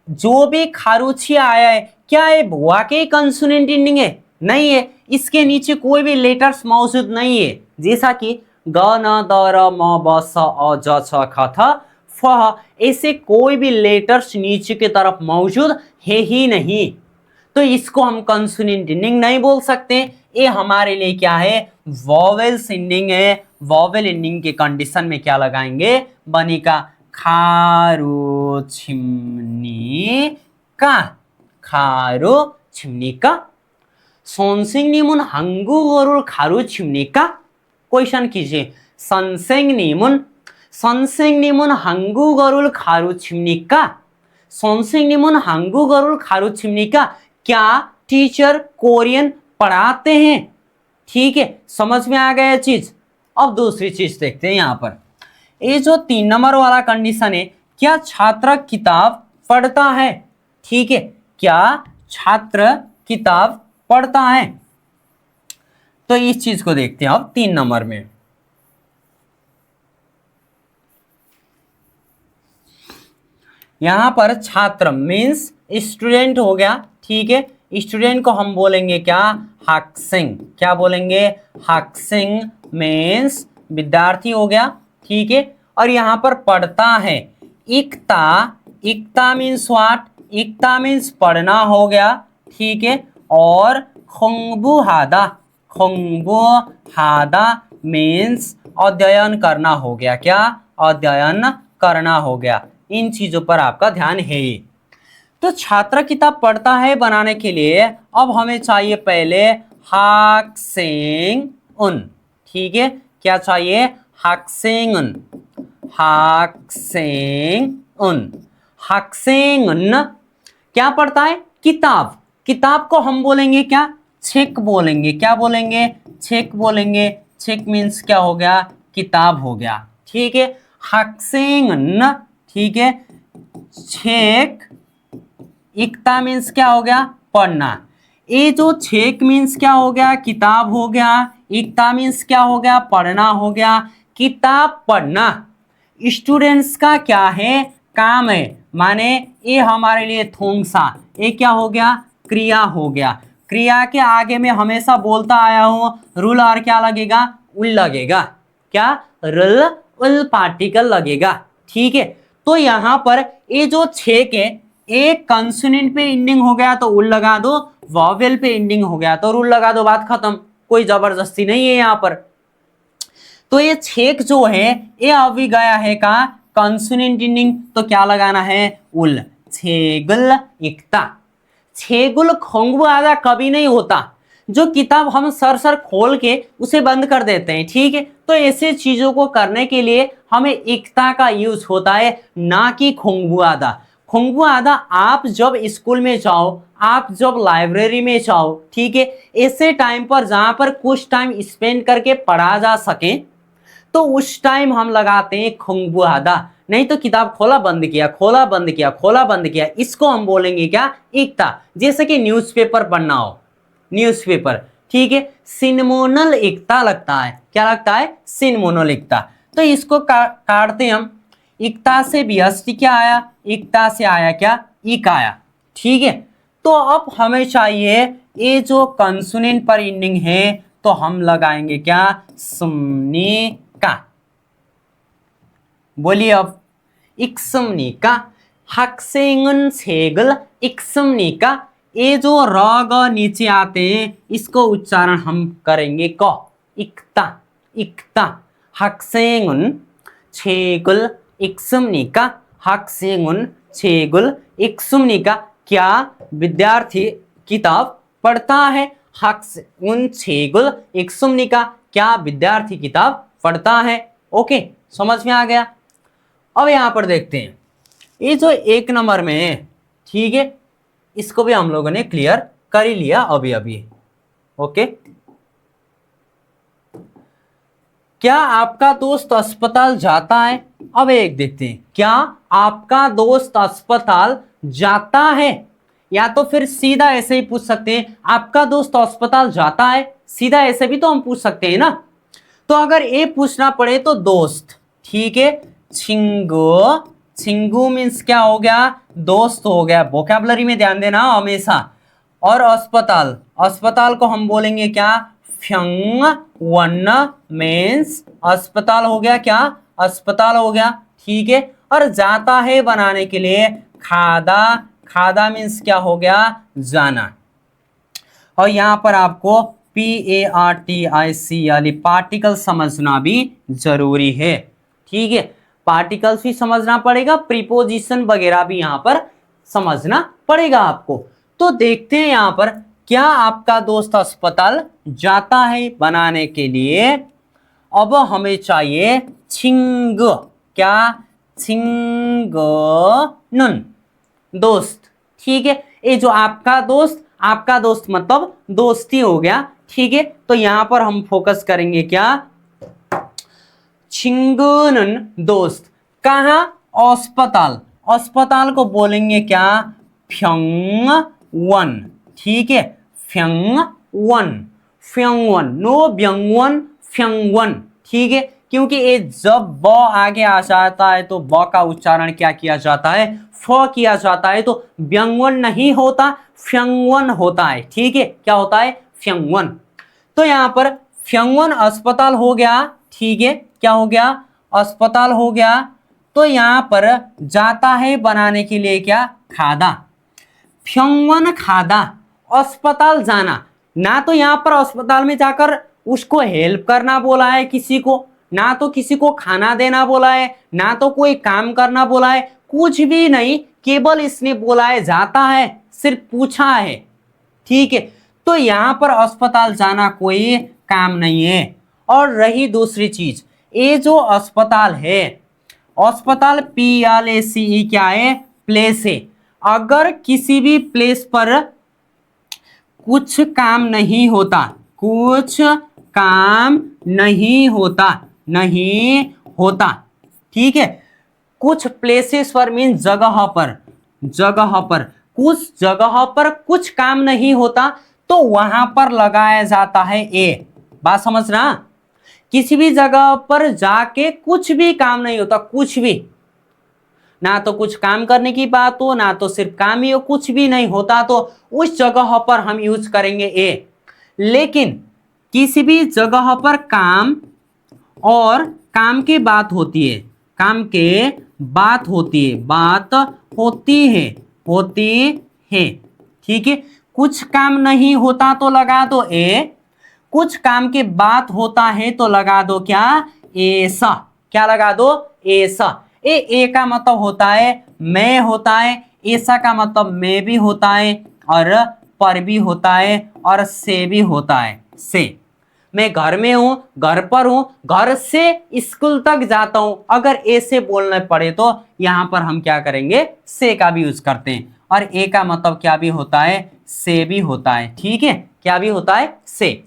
जो भी खारुचिया आया है क्या ये वाकई कंसोनेंट एंडिंग है, नहीं है, इसके नीचे कोई भी लेटर्स मौजूद नहीं है, जैसा कि ग न द र म ब स अ ज छ ख थ फ, ऐसे कोई भी लेटर्स नीचे की तरफ मौजूद है ही नहीं, तो इसको हम कंसोनेंट एंडिंग नहीं बोल सकते। ये हमारे लिए क्या है, वॉवेल्स एंडिंग है। वॉवेल एंडिंग के कंडीशन में क्या लगाएंगे, बनिका खारो छिमनी का, खारो छिमनी का। सोनसिंग हंगू गरुल खारू छिमनी का, क्वेश्चन कीजिए, सनसिंग हंगू गरुल खारू छिमनी का, सोनसिंग हंगू गरुल खारू छिमनी का। क्या टीचर कोरियन पढ़ाते हैं, ठीक है, समझ में आ गया चीज। अब दूसरी चीज देखते हैं यहां पर, ये जो 3 नंबर वाला कंडीशन है, क्या छात्र किताब पढ़ता है, ठीक है, क्या छात्र किताब पढ़ता है। तो इस चीज को देखते हैं अब 3 नंबर में। यहां पर छात्र मीन्स स्टूडेंट हो गया, ठीक है, स्टूडेंट को हम बोलेंगे क्या, हाक्सिंग, क्या बोलेंगे, हाक्सिंग मीन्स विद्यार्थी हो गया, ठीक है। और यहां पर पढ़ता है, इक्ता, इक्ता मीन्स व्हाट, इक्ता मीन्स पढ़ना हो गया, ठीक है। और खोंगबू हादा, खोंगबू हादा मीन्स अध्ययन करना हो गया, क्या, अध्ययन करना हो गया। इन चीजों पर आपका ध्यान है ही। तो छात्र किताब पढ़ता है बनाने के लिए अब हमें चाहिए पहले हाक्सेंग उन, ठीक है, क्या चाहिए, हाक्सेंग उन, हाक्सेंग उन, हाक्सेंग उन क्या पढ़ता है, किताब। किताब को हम बोलेंगे क्या, छेक बोलेंगे, क्या बोलेंगे, छेक बोलेंगे। छेक मीन्स क्या हो गया, किताब हो गया, ठीक है। हाक्सेंग उन, ठीक है, छेक, इक्ता मीन्स क्या हो गया, पढ़ना। ये जो छेक मीन्स क्या हो गया, किताब हो गया, इक्ता मीन्स क्या हो गया, पढ़ना हो गया। किताब पढ़ना स्टूडेंट्स का क्या है, काम है, माने ये हमारे लिए थोंगसा, ये क्या हो गया, क्रिया हो गया। क्रिया के आगे में हमेशा बोलता आया हूं रूल और क्या लगेगा, उल लगेगा, क्या, रुल उल पार्टिकल लगेगा, ठीक है। तो यहां पर ये जो छेक है, एक कंसोनेंट पे एंडिंग हो गया तो उल लगा दो, वॉवेल पे एंडिंग हो गया तो रूल लगा दो, बात खत्म, कोई जबरदस्ती नहीं है यहां पर। तो ये छेक जो है ये अभी गया है कहा, कंसोनेंट एंडिंग, तो क्या लगाना है, उल, छेगुल इक्ता। छेगुल खोंगबू आदा कभी नहीं होता, जो किताब हम सर खोल के उसे बंद कर देते हैं, ठीक है। तो ऐसे चीजों को करने के लिए हमें इक्ता का यूज होता है, ना कि खोंगबू आदा। खोंगबू आदा आप जब स्कूल में जाओ, आप जब लाइब्रेरी में जाओ, ठीक है, ऐसे टाइम पर जहां पर कुछ टाइम स्पेंड करके पढ़ा जा सके तो उस टाइम हम लगाते हैं खोंगबू आदा। नहीं तो किताब खोला बंद किया, खोला बंद किया, खोला बंद किया, इसको हम बोलेंगे क्या, इक्ता। जैसे कि न्यूज़पेपर पढ़ना हो, न्यूज़पेपर, ठीक है, सिनमोनल इक्ता लगता है, क्या लगता है, सिनमोनल इक्ता। तो इसको काटते हम, इक्ता से व्यस्ति क्या आया, इक्ता से आया क्या, इक आया, ठीक है। तो अब हमें चाहिए ये जो कंसोनेंट पर एंडिंग है तो हम लगाएंगे क्या, सुमनी का। बोलिए अब, इक्समनी का, हक्सेंगन छेगल इक्समनी का। ये जो र ग नीचे आते हैं इसको उच्चारण हम करेंगे क, इक्ता, इक्ता, हक्सेंगन छेगुल इक्समनी का, हक्सेंगन छेगुल इक्समनी का। क्या विद्यार्थी किताब पढ़ता है, हक्सेंगन छेगुल इक्समनी का, क्या विद्यार्थी किताब पढ़ता है। ओके, समझ में आ गया। अब यहां पर देखते हैं ये जो 1 नंबर में है, ठीक है, इसको भी हम लोगों ने क्लियर कर ही लिया अभी अभी। ओके, क्या आपका दोस्त अस्पताल जाता है? अब एक देखते हैं, क्या आपका दोस्त अस्पताल जाता है? या तो फिर सीधा ऐसे ही पूछ सकते हैं, आपका दोस्त अस्पताल जाता है, सीधा ऐसे भी तो हम पूछ सकते हैं ना। तो अगर ये पूछना पड़े तो दोस्त, ठीक है। छिंगू, छिंगू मीन्स क्या हो गया? दोस्त हो गया। वोकैबुलरी में ध्यान देना हमेशा। और अस्पताल, अस्पताल को हम बोलेंगे क्या? फ्यंग वन मीन्स अस्पताल हो गया क्या? अस्पताल हो गया, ठीक है। और जाता है बनाने के लिए खादा, खादा मीन्स क्या हो गया? जाना। और यहां पर आपको PARTIC यानी पार्टिकल समझना भी जरूरी है, ठीक है। पार्टिकल्स भी समझना पड़ेगा, प्रीपोजिशन वगैरह भी यहां पर समझना पड़ेगा आपको। तो देखते हैं यहां पर, क्या आपका दोस्त अस्पताल जाता है बनाने के लिए। अब हमें चाहिए छिंग, क्या? छिंग नुन, दोस्त, ठीक है। ये जो आपका दोस्त, आपका दोस्त मतलब दोस्ती हो गया, ठीक है। तो यहां पर हम फोकस करेंगे क्या? छिंगुनन दोस्त, कहा? अस्पताल, अस्पताल को बोलेंगे क्या? फ्यंग वन, ठीक है। फ्यंग वन, फ्यंग वन, नो ब्यंग वन, फ्यंग वन, ठीक है। क्योंकि ये जब ब आगे आ जाता है तो ब का उच्चारण क्या किया जाता है? फ किया जाता है। तो व्यंगवन नहीं होता, फ्यंगवन होता है, ठीक है। क्या होता है? फ्यंगवन। तो यहां पर फ्यंगवन अस्पताल हो गया, ठीक है। क्या हो गया? अस्पताल हो गया। तो यहां पर जाता है बनाने के लिए क्या? खादा, फ्यंगवन खादा, अस्पताल जाना। ना तो यहां पर अस्पताल में जाकर उसको हेल्प करना बोला है किसी को, ना तो किसी को खाना देना बोला है, ना तो कोई काम करना बोला है, कुछ भी नहीं। केवल इसने बोला है जाता है, सिर्फ पूछा है, ठीक है। तो यहां पर अस्पताल जाना कोई काम नहीं है। और रही दूसरी चीज, ये जो अस्पताल है, अस्पताल PLACE क्या है? प्लेस है। अगर किसी भी प्लेस पर कुछ काम नहीं होता, कुछ काम नहीं होता, नहीं होता, ठीक है। कुछ प्लेसेस पर मीन जगह पर, जगह पर, कुछ जगह पर कुछ काम नहीं होता तो वहां पर लगाया जाता है ए। बात समझना, किसी भी जगह पर जाके कुछ भी काम नहीं होता, कुछ भी, ना तो कुछ काम करने की बात हो, ना तो सिर्फ काम ही हो, कुछ भी नहीं होता तो उस जगह पर हम यूज करेंगे ए। लेकिन किसी भी जगह पर काम और काम की बात होती है, काम के बात होती है, बात होती है, होती है, ठीक है। कुछ काम नहीं होता तो लगा दो ए, कुछ काम की बात होता है तो लगा दो क्या? ऐसा। क्या लगा दो? ऐसा। ए का मतलब होता है मैं होता है, ऐसा का मतलब मैं भी होता है, और पर भी होता है, और से भी होता है, से। मैं घर में हूं, घर पर हूं, घर से स्कूल तक जाता हूं। अगर ए से बोलना पड़े तो यहां पर हम क्या करेंगे? से का भी यूज करते हैं। और ए का मतलब क्या भी होता है? से भी होता है, ठीक है। क्या भी होता है? से।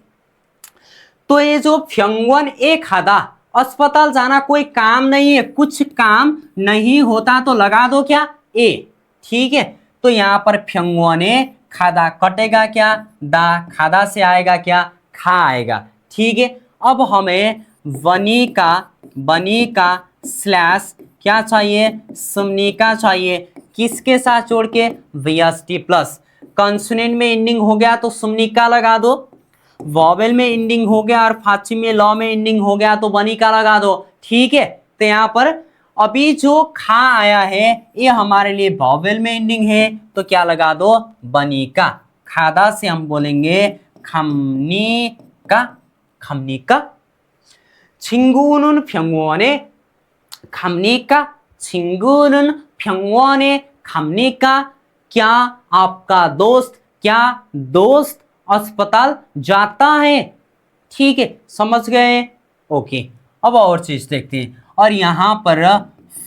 तो ये जो फ्यंगवन ए खादा, अस्पताल जाना कोई काम नहीं है, कुछ काम नहीं होता तो लगा दो क्या? ए, ठीक है। तो यहां पर फ्यंगवन ए खादा कटेगा क्या? दा, खादा से आएगा क्या? खा आएगा, ठीक है। अब हमें वनिका, बनिका स्लैश क्या चाहिए? समनिका चाहिए। किसके साथ जोड़ के? VST plus. कंसोनेंट में एंडिंग हो गया तो समनिका लगा दो, वॉवेल में एंडिंग हो गया और फाची में लॉ में एंडिंग हो गया तो बनिका लगा दो, ठीक है। तो यहाँ पर अभी जो खा आया है ये हमारे लिए वॉवेल में एंडिंग है तो क्या लगा दो? बनिका। खादा से हम बोलेंगे खमनिका, खमनिका। छिंगुनुन फ्यंगवने खमनिका, छिंगुनुन फ्यंगवने खमनिका। क्या आपका दोस्त, क्या दोस्त अस्पताल जाता है? ठीक है, समझ गए? ओके। अब और चीज देखते हैं। और यहां पर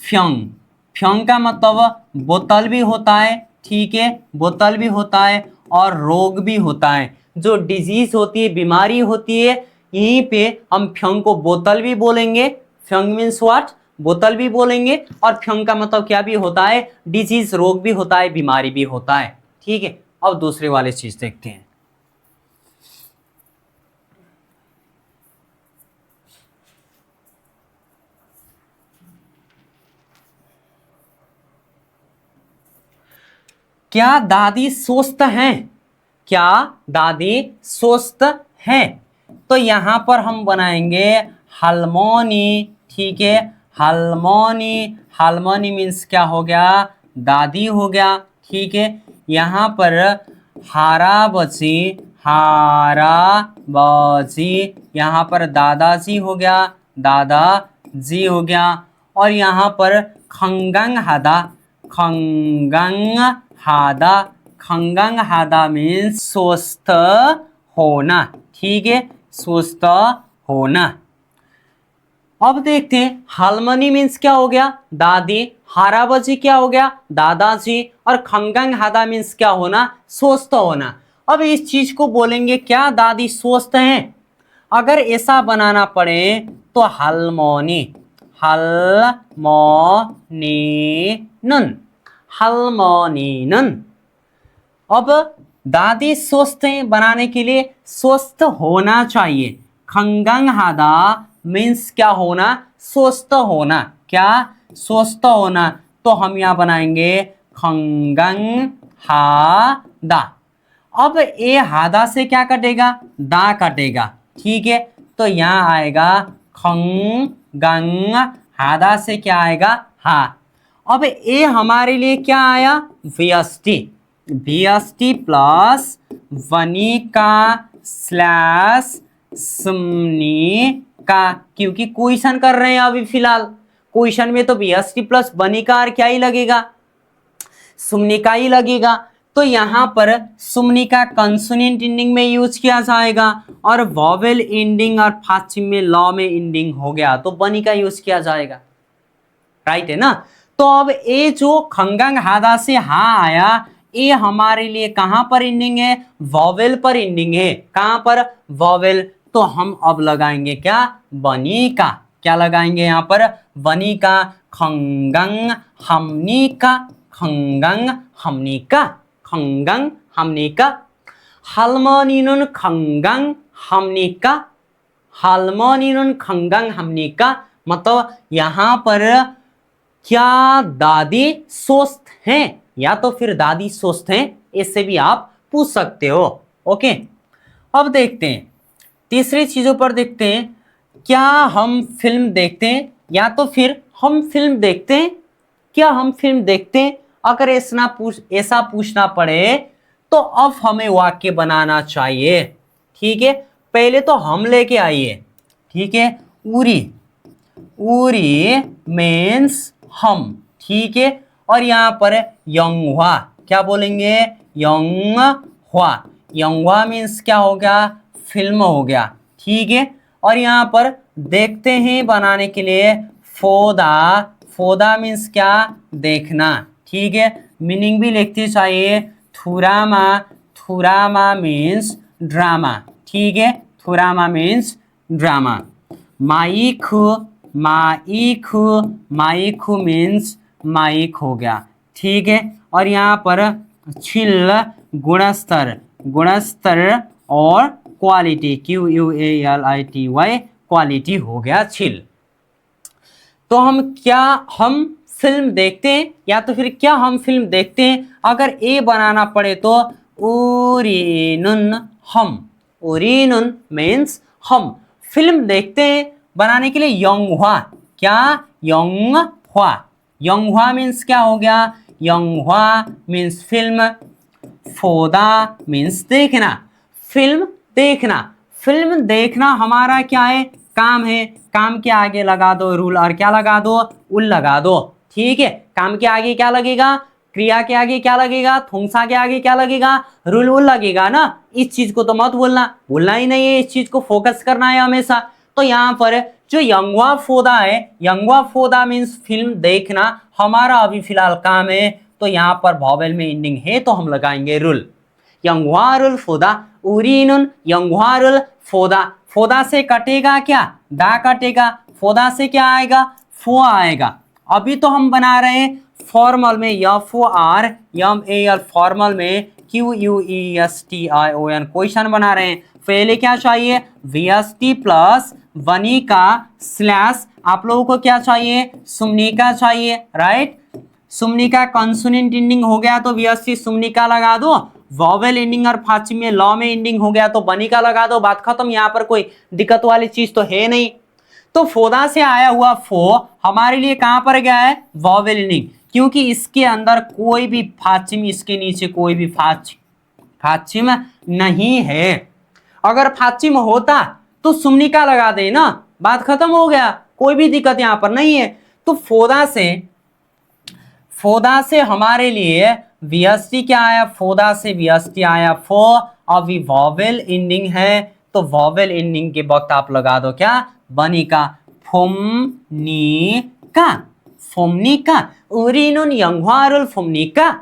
फ्यंग, फ्यंग का मतलब बोतल भी होता है, ठीक है, बोतल भी होता है और रोग भी होता है। जो डिजीज होती है, बीमारी होती है, यहीं पे हम फ्यंग को बोतल भी बोलेंगे, फ्यंग मीन्स व्हाट, बोतल भी बोलेंगे, और फ्यंग का मतलब क्या भी होता है, डिजीज, रोग भी होता है, बीमारी भी होता है। ठीक है, अब दूसरे वाले चीज देखते हैं। क्या दादी स्वस्थ हैं? क्या दादी स्वस्थ हैं? तो यहां पर हम बनाएंगे हार्मोनी। ठीक है, हार्मोनी, हार्मोनी मीन्स क्या हो गया, दादी हो गया। ठीक है, यहां पर हाराबजी, हाराबजी, यहां पर दादाजी हो गया, दादाजी हो गया। और यहां पर खंगंग हादा, खंगंग हादा, खंगंग हादा मीन्स स्वस्थ होना। ठीक है, स्वस्थ होना। अब देखते हैं हार्मनी मीन्स क्या हो गया, दादी, हाराबजी क्या हो गया, दादाजी, और खंगंग हादा मीन्स क्या होना, स्वस्थ होना। अब इस चीज को बोलेंगे क्या, दादी स्वस्थ हैं। अगर ऐसा बनाना पड़े तो हार्मोनी, हार्मोनीनन, हार्मोनीनन। अब दादी स्वस्थ हैं बनाने के लिए स्वस्थ होना चाहिए। खंगंग हादा मीन्स क्या होना, स्वस्थ होना। क्या, स्वस्थ होना। तो हम यहाँ बनाएंगे खंगंग हादा। अब ए हादा से क्या कटेगा, दा कटेगा। ठीक है, तो यहाँ आएगा खंगंग हादा से क्या आएगा, हा। अब ए हमारे लिए क्या आया, व्यष्टि, व्यष्टि प्लस वनिका स्लैश सुमनिका, क्योंकि क्वेश्चन कर रहे हैं अभी फिलहाल। क्वेश्चन में तो व्यष्टि प्लस वनिका और क्या ही लगेगा, सुमनिका ही लगेगा। तो यहां पर सुमनिका कंसोनेंट एंडिंग में यूज किया जाएगा, और वॉवेल एंडिंग और फाचिम में लॉ में एंडिंग हो गया तो वनिका यूज किया जाएगा। राइट है ना। तो अब ये जो खंगंग हादा से हा आया, ये हमारे लिए कहां पर एंडिंग है, वॉवेल पर एंडिंग है। कहां पर, वॉवेल। तो हम अब लगाएंगे क्या, वनिका। क्या लगाएंगे यहाँ पर, वनिका। खंगंग हमनिका, खंगंग हमनिका, खंगंग हमनिका। हार्मोनिनुन खंगंग हमनिका, हार्मोनिनुन खंगंग हमनिका। मतलब यहां पर क्या दादी स्वस्थ हैं, या तो फिर दादी स्वस्थ हैं, इससे भी आप पूछ सकते हो। ओके, अब देखते हैं तीसरी चीजों पर देखते हैं। क्या हम फिल्म देखते हैं, या तो फिर हम फिल्म देखते हैं, क्या हम फिल्म देखते हैं। अगर ऐसा पूछना पड़े तो अब हमें वाक्य बनाना चाहिए। ठीक है, पहले तो हम लेके आइए। ठीक है, उरी, उरी मीन्स हम। ठीक है, और यहां पर यंगवा, क्या बोलेंगे, यंगवा, यंगवा मीन्स क्या हो गया, फिल्म हो गया। ठीक है, और यहां पर देखते हैं बनाने के लिए फोदा, फोदा मीन्स क्या, देखना। ठीक है, मीनिंग भी लिखते चाहिए। थुरामा, थुरामा मीन्स ड्रामा। ठीक है, थुरामा मीन्स ड्रामा। माइकु, माइकु, माइकु मीन्स माइक हो गया। ठीक है, और यहाँ पर छिल गुणस्तर, गुणस्तर और क्वालिटी, QUALITY, क्वालिटी हो गया छिल। तो हम फिल्म देखते हैं, या तो फिर क्या हम फिल्म देखते हैं। अगर ए बनाना पड़े तो उरीनुन हम, उरीनुन मीन्स हम फिल्म देखते हैं बनाने के लिए यंगहुआ, क्या, यंगहुआ, यंगहुआ मीन्स क्या हो गया, यंगहुआ मीन्स फिल्म। फोदा मीन्स देखना, फिल्म देखना। फिल्म देखना हमारा क्या है, काम है। काम के आगे लगा दो रूल, और क्या लगा दो, उल लगा दो। ठीक है, काम के आगे क्या लगेगा, क्रिया के आगे क्या लगेगा, थोंगसा के आगे क्या लगेगा, रूल उल लगेगा ना। इस चीज को तो मत भूलना, भूलना ही नहीं है, इस चीज को फोकस करना है हमेशा। तो यहाँ पर जो यंगवा फोदा है, यंगवा फोदा मीन्स फिल्म देखना, हमारा अभी फिलहाल काम है। तो यहाँ पर वॉवेल में एंडिंग है तो हम लगाएंगे रूल। यंगवारुल फोदा, उरीनुन यंगवारुल फोदा। फोदा से कटेगा क्या, दा कटेगा, फोदा से क्या आएगा, फो आएगा। अभी तो हम बना रहे हैं फॉर्मल में FORMAL, फॉर्मल में QUESTION क्वेश्चन बना रहे हैं। पहले क्या चाहिए, VST प्लस वनिका स्लैश आप लोगों को क्या चाहिए, सुमनिका चाहिए, राइट। सुमनिका कंसोनेंट एंडिंग हो गया तो VST सुमनिका लगा दो, वॉवेल एंडिंग और फाची में लॉ में एंडिंग हो गया तो वनिका लगा दो, बात खत्म। यहाँ पर कोई दिक्कत वाली चीज तो है नहीं। तो फोदा से आया हुआ फो हमारे लिए कहां पर गया है, वॉवेल एंडिंग, क्योंकि इसके अंदर कोई भी फाचिम, इसके नीचे कोई भी फाचिम नहीं है। अगर फाचिम होता तो सुमनिका लगा दे ना, बात खत्म हो गया, कोई भी दिक्कत यहां पर नहीं है। तो फोदा से हमारे लिए VST क्या आया, फोदा से VST आया फो। अभी वॉवेल एंडिंग है तो वॉवेल एंडिंग के वक्त आप लगा दो क्या, वनिका, फोमनिका, फोमनिका, उरिनुन यंगवारुल फोमनिका,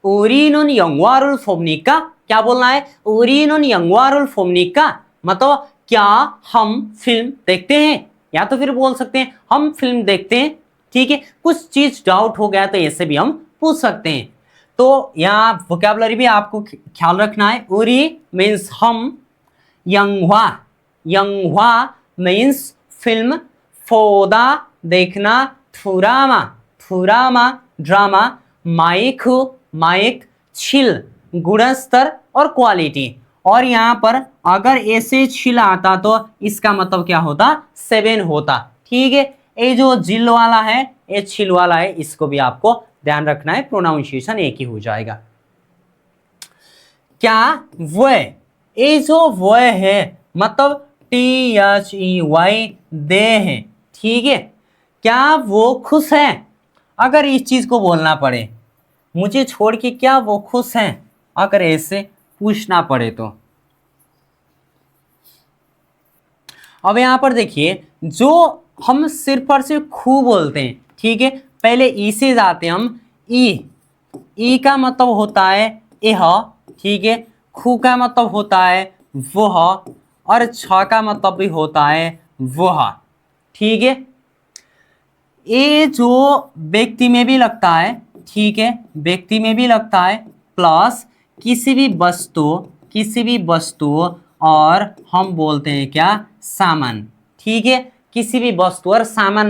उरिनुन यंगवारुल फोमनिका। क्या बोलना है, उरिनुन यंगवारुल फोमनिका, मतलब क्या हम फिल्म देखते हैं, या तो फिर बोल सकते हैं हम फिल्म देखते हैं। ठीक है, कुछ चीज डाउट हो गया तो ऐसे भी हम पूछ सकते हैं। तो यहाँ वोकैबुलरी भी आपको ख्याल रखना है। उरी मीन्स हम, यंगवा मीन्स फिल्म, फोदा देखना, थुरामा ड्रामा, माइक छिल गुणस्तर और क्वालिटी। और यहाँ पर अगर ऐसे छिल आता तो इसका मतलब क्या होता, 7 होता। ठीक है, ये जो जिल वाला है ये छिल वाला है, इसको भी आपको ध्यान रखना है, प्रोनाउंसिएशन एक ही हो जाएगा। क्या वो, ये जो वो है मतलब THEY दे है। ठीक है, क्या वो खुश है, अगर इस चीज को बोलना पड़े, मुझे छोड़ के क्या वो खुश हैं, अगर ऐसे पूछना पड़े तो। अब यहां पर देखिए, जो हम सिर्फ और सिर्फ खू बोलते हैं, ठीक है, पहले ई से जाते हैं हम, ई का मतलब होता है यह, ठीक है, खू का मतलब होता है वह, और छ का मतलब भी होता है वह। ठीक है, ये जो व्यक्ति में भी लगता है, ठीक है, व्यक्ति में भी लगता है, प्लस किसी भी वस्तु और हम बोलते हैं क्या, सामान। ठीक है, किसी भी वस्तु और सामान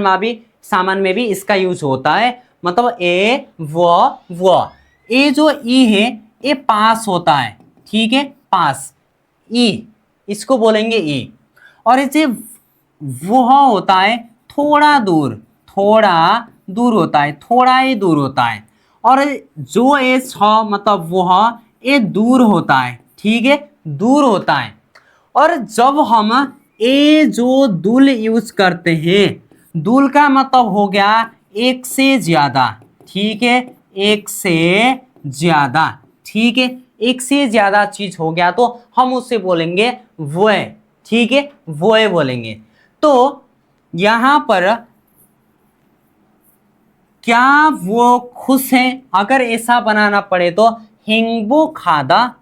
में भी इसका यूज होता है, मतलब ए वो। ये जो ई है ये पास होता है, ठीक है, पास, ई इसको बोलेंगे ई। और ये वह होता है थोड़ा दूर होता है, थोड़ा ही दूर होता है। और जो ये छ मतलब वह, ये दूर होता है, ठीक है, दूर होता है। और जब हम ए जो दुल यूज करते हैं, दुल का मतलब हो गया एक से ज्यादा, ठीक है, एक से ज्यादा, ठीक है, एक से ज्यादा चीज हो गया तो हम उससे बोलेंगे वो, ठीक है, वो बोलेंगे। तो यहां पर क्या वो खुश हैं, अगर ऐसा बनाना पड़े तो हिंगबो खादा,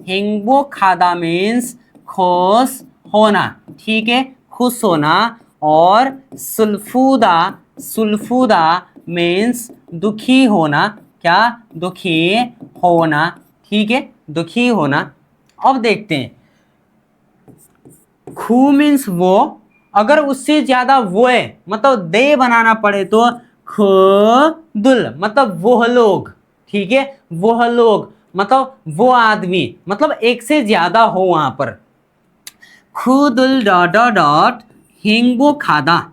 हिंगबो खादा मीन्स खुश होना, ठीक है, खुश होना। और सुल्फूदा मीन्स दुखी होना, क्या, दुखी होना, ठीक है, दुखी होना। अब देखते हैं, खू मीन्स वो, अगर उससे ज्यादा वो है मतलब दे बनाना पड़े तो खुदुल मतलब वह लोग, ठीक है, वह लोग मतलब वो आदमी, मतलब एक से ज्यादा हो वहां पर। खुदुल डॉट हिंगबो खादा,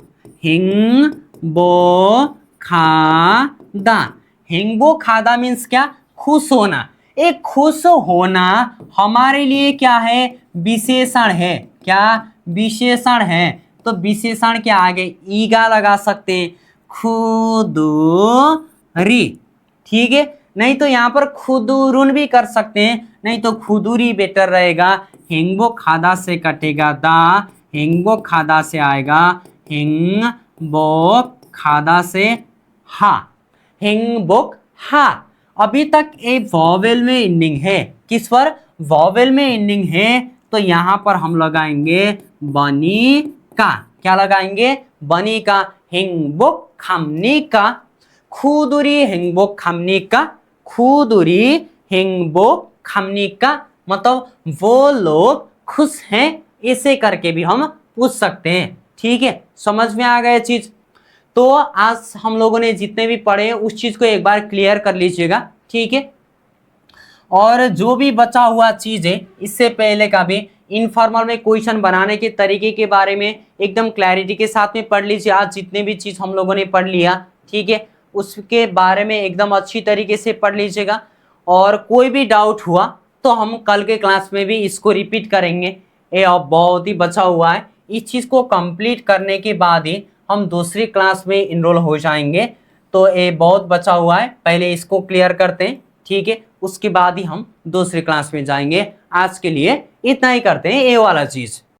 हिंगबो खादा मीन्स क्या, खुश होना। एक खुश होना हमारे लिए क्या है, विशेषण है, क्या, विशेषण है। तो विशेषण के आगे ईगा लगा सकते हैं, खुदूरी, ठीक है, नहीं तो यहाँ पर खुदुरुन भी कर सकते हैं, नहीं तो खुदूरी बेटर रहेगा। हिंगबो खादा से कटेगा दा, हिंगबो खादा से आएगा हिंगबो खादा से हा, हिंगबोक हा। अभी तक एक वॉवेल में एंडिंग है, किस पर, वॉवेल में एंडिंग है तो यहाँ पर हम लगाएंगे बनी का। क्या लगाएंगे, बनी का। 행복 합니까, खुदुरी 행복 합니까, खुदुरी 행복 합니까, मतलब वो लोग खुश हैं, ऐसे करके भी हम पूछ सकते हैं। ठीक है, समझ में आ गया चीज। तो आज हम लोगों ने जितने भी पढ़े उस चीज को एक बार क्लियर कर लीजिएगा। ठीक है, और जो भी बचा हुआ चीज है इससे पहले का भी इनफॉर्मल में क्वेश्चन बनाने के तरीके के बारे में एकदम क्लैरिटी के साथ में पढ़ लीजिए। आज जितने भी चीज हम लोगों ने पढ़ लिया, ठीक है, उसके बारे में एकदम अच्छी तरीके से पढ़ लीजिएगा। और कोई भी डाउट हुआ तो हम कल के क्लास में भी इसको रिपीट करेंगे। ये अब बहुत ही बचा हुआ है, इस चीज़ को कंप्लीट करने के बाद ही हम दूसरी क्लास में इनरोल हो जाएंगे। तो ये बहुत बचा हुआ है, पहले इसको क्लियर करते हैं। ठीक है, उसके बाद ही हम दूसरी क्लास में जाएंगे। आज के लिए इतना ही करते हैं ये वाला चीज़।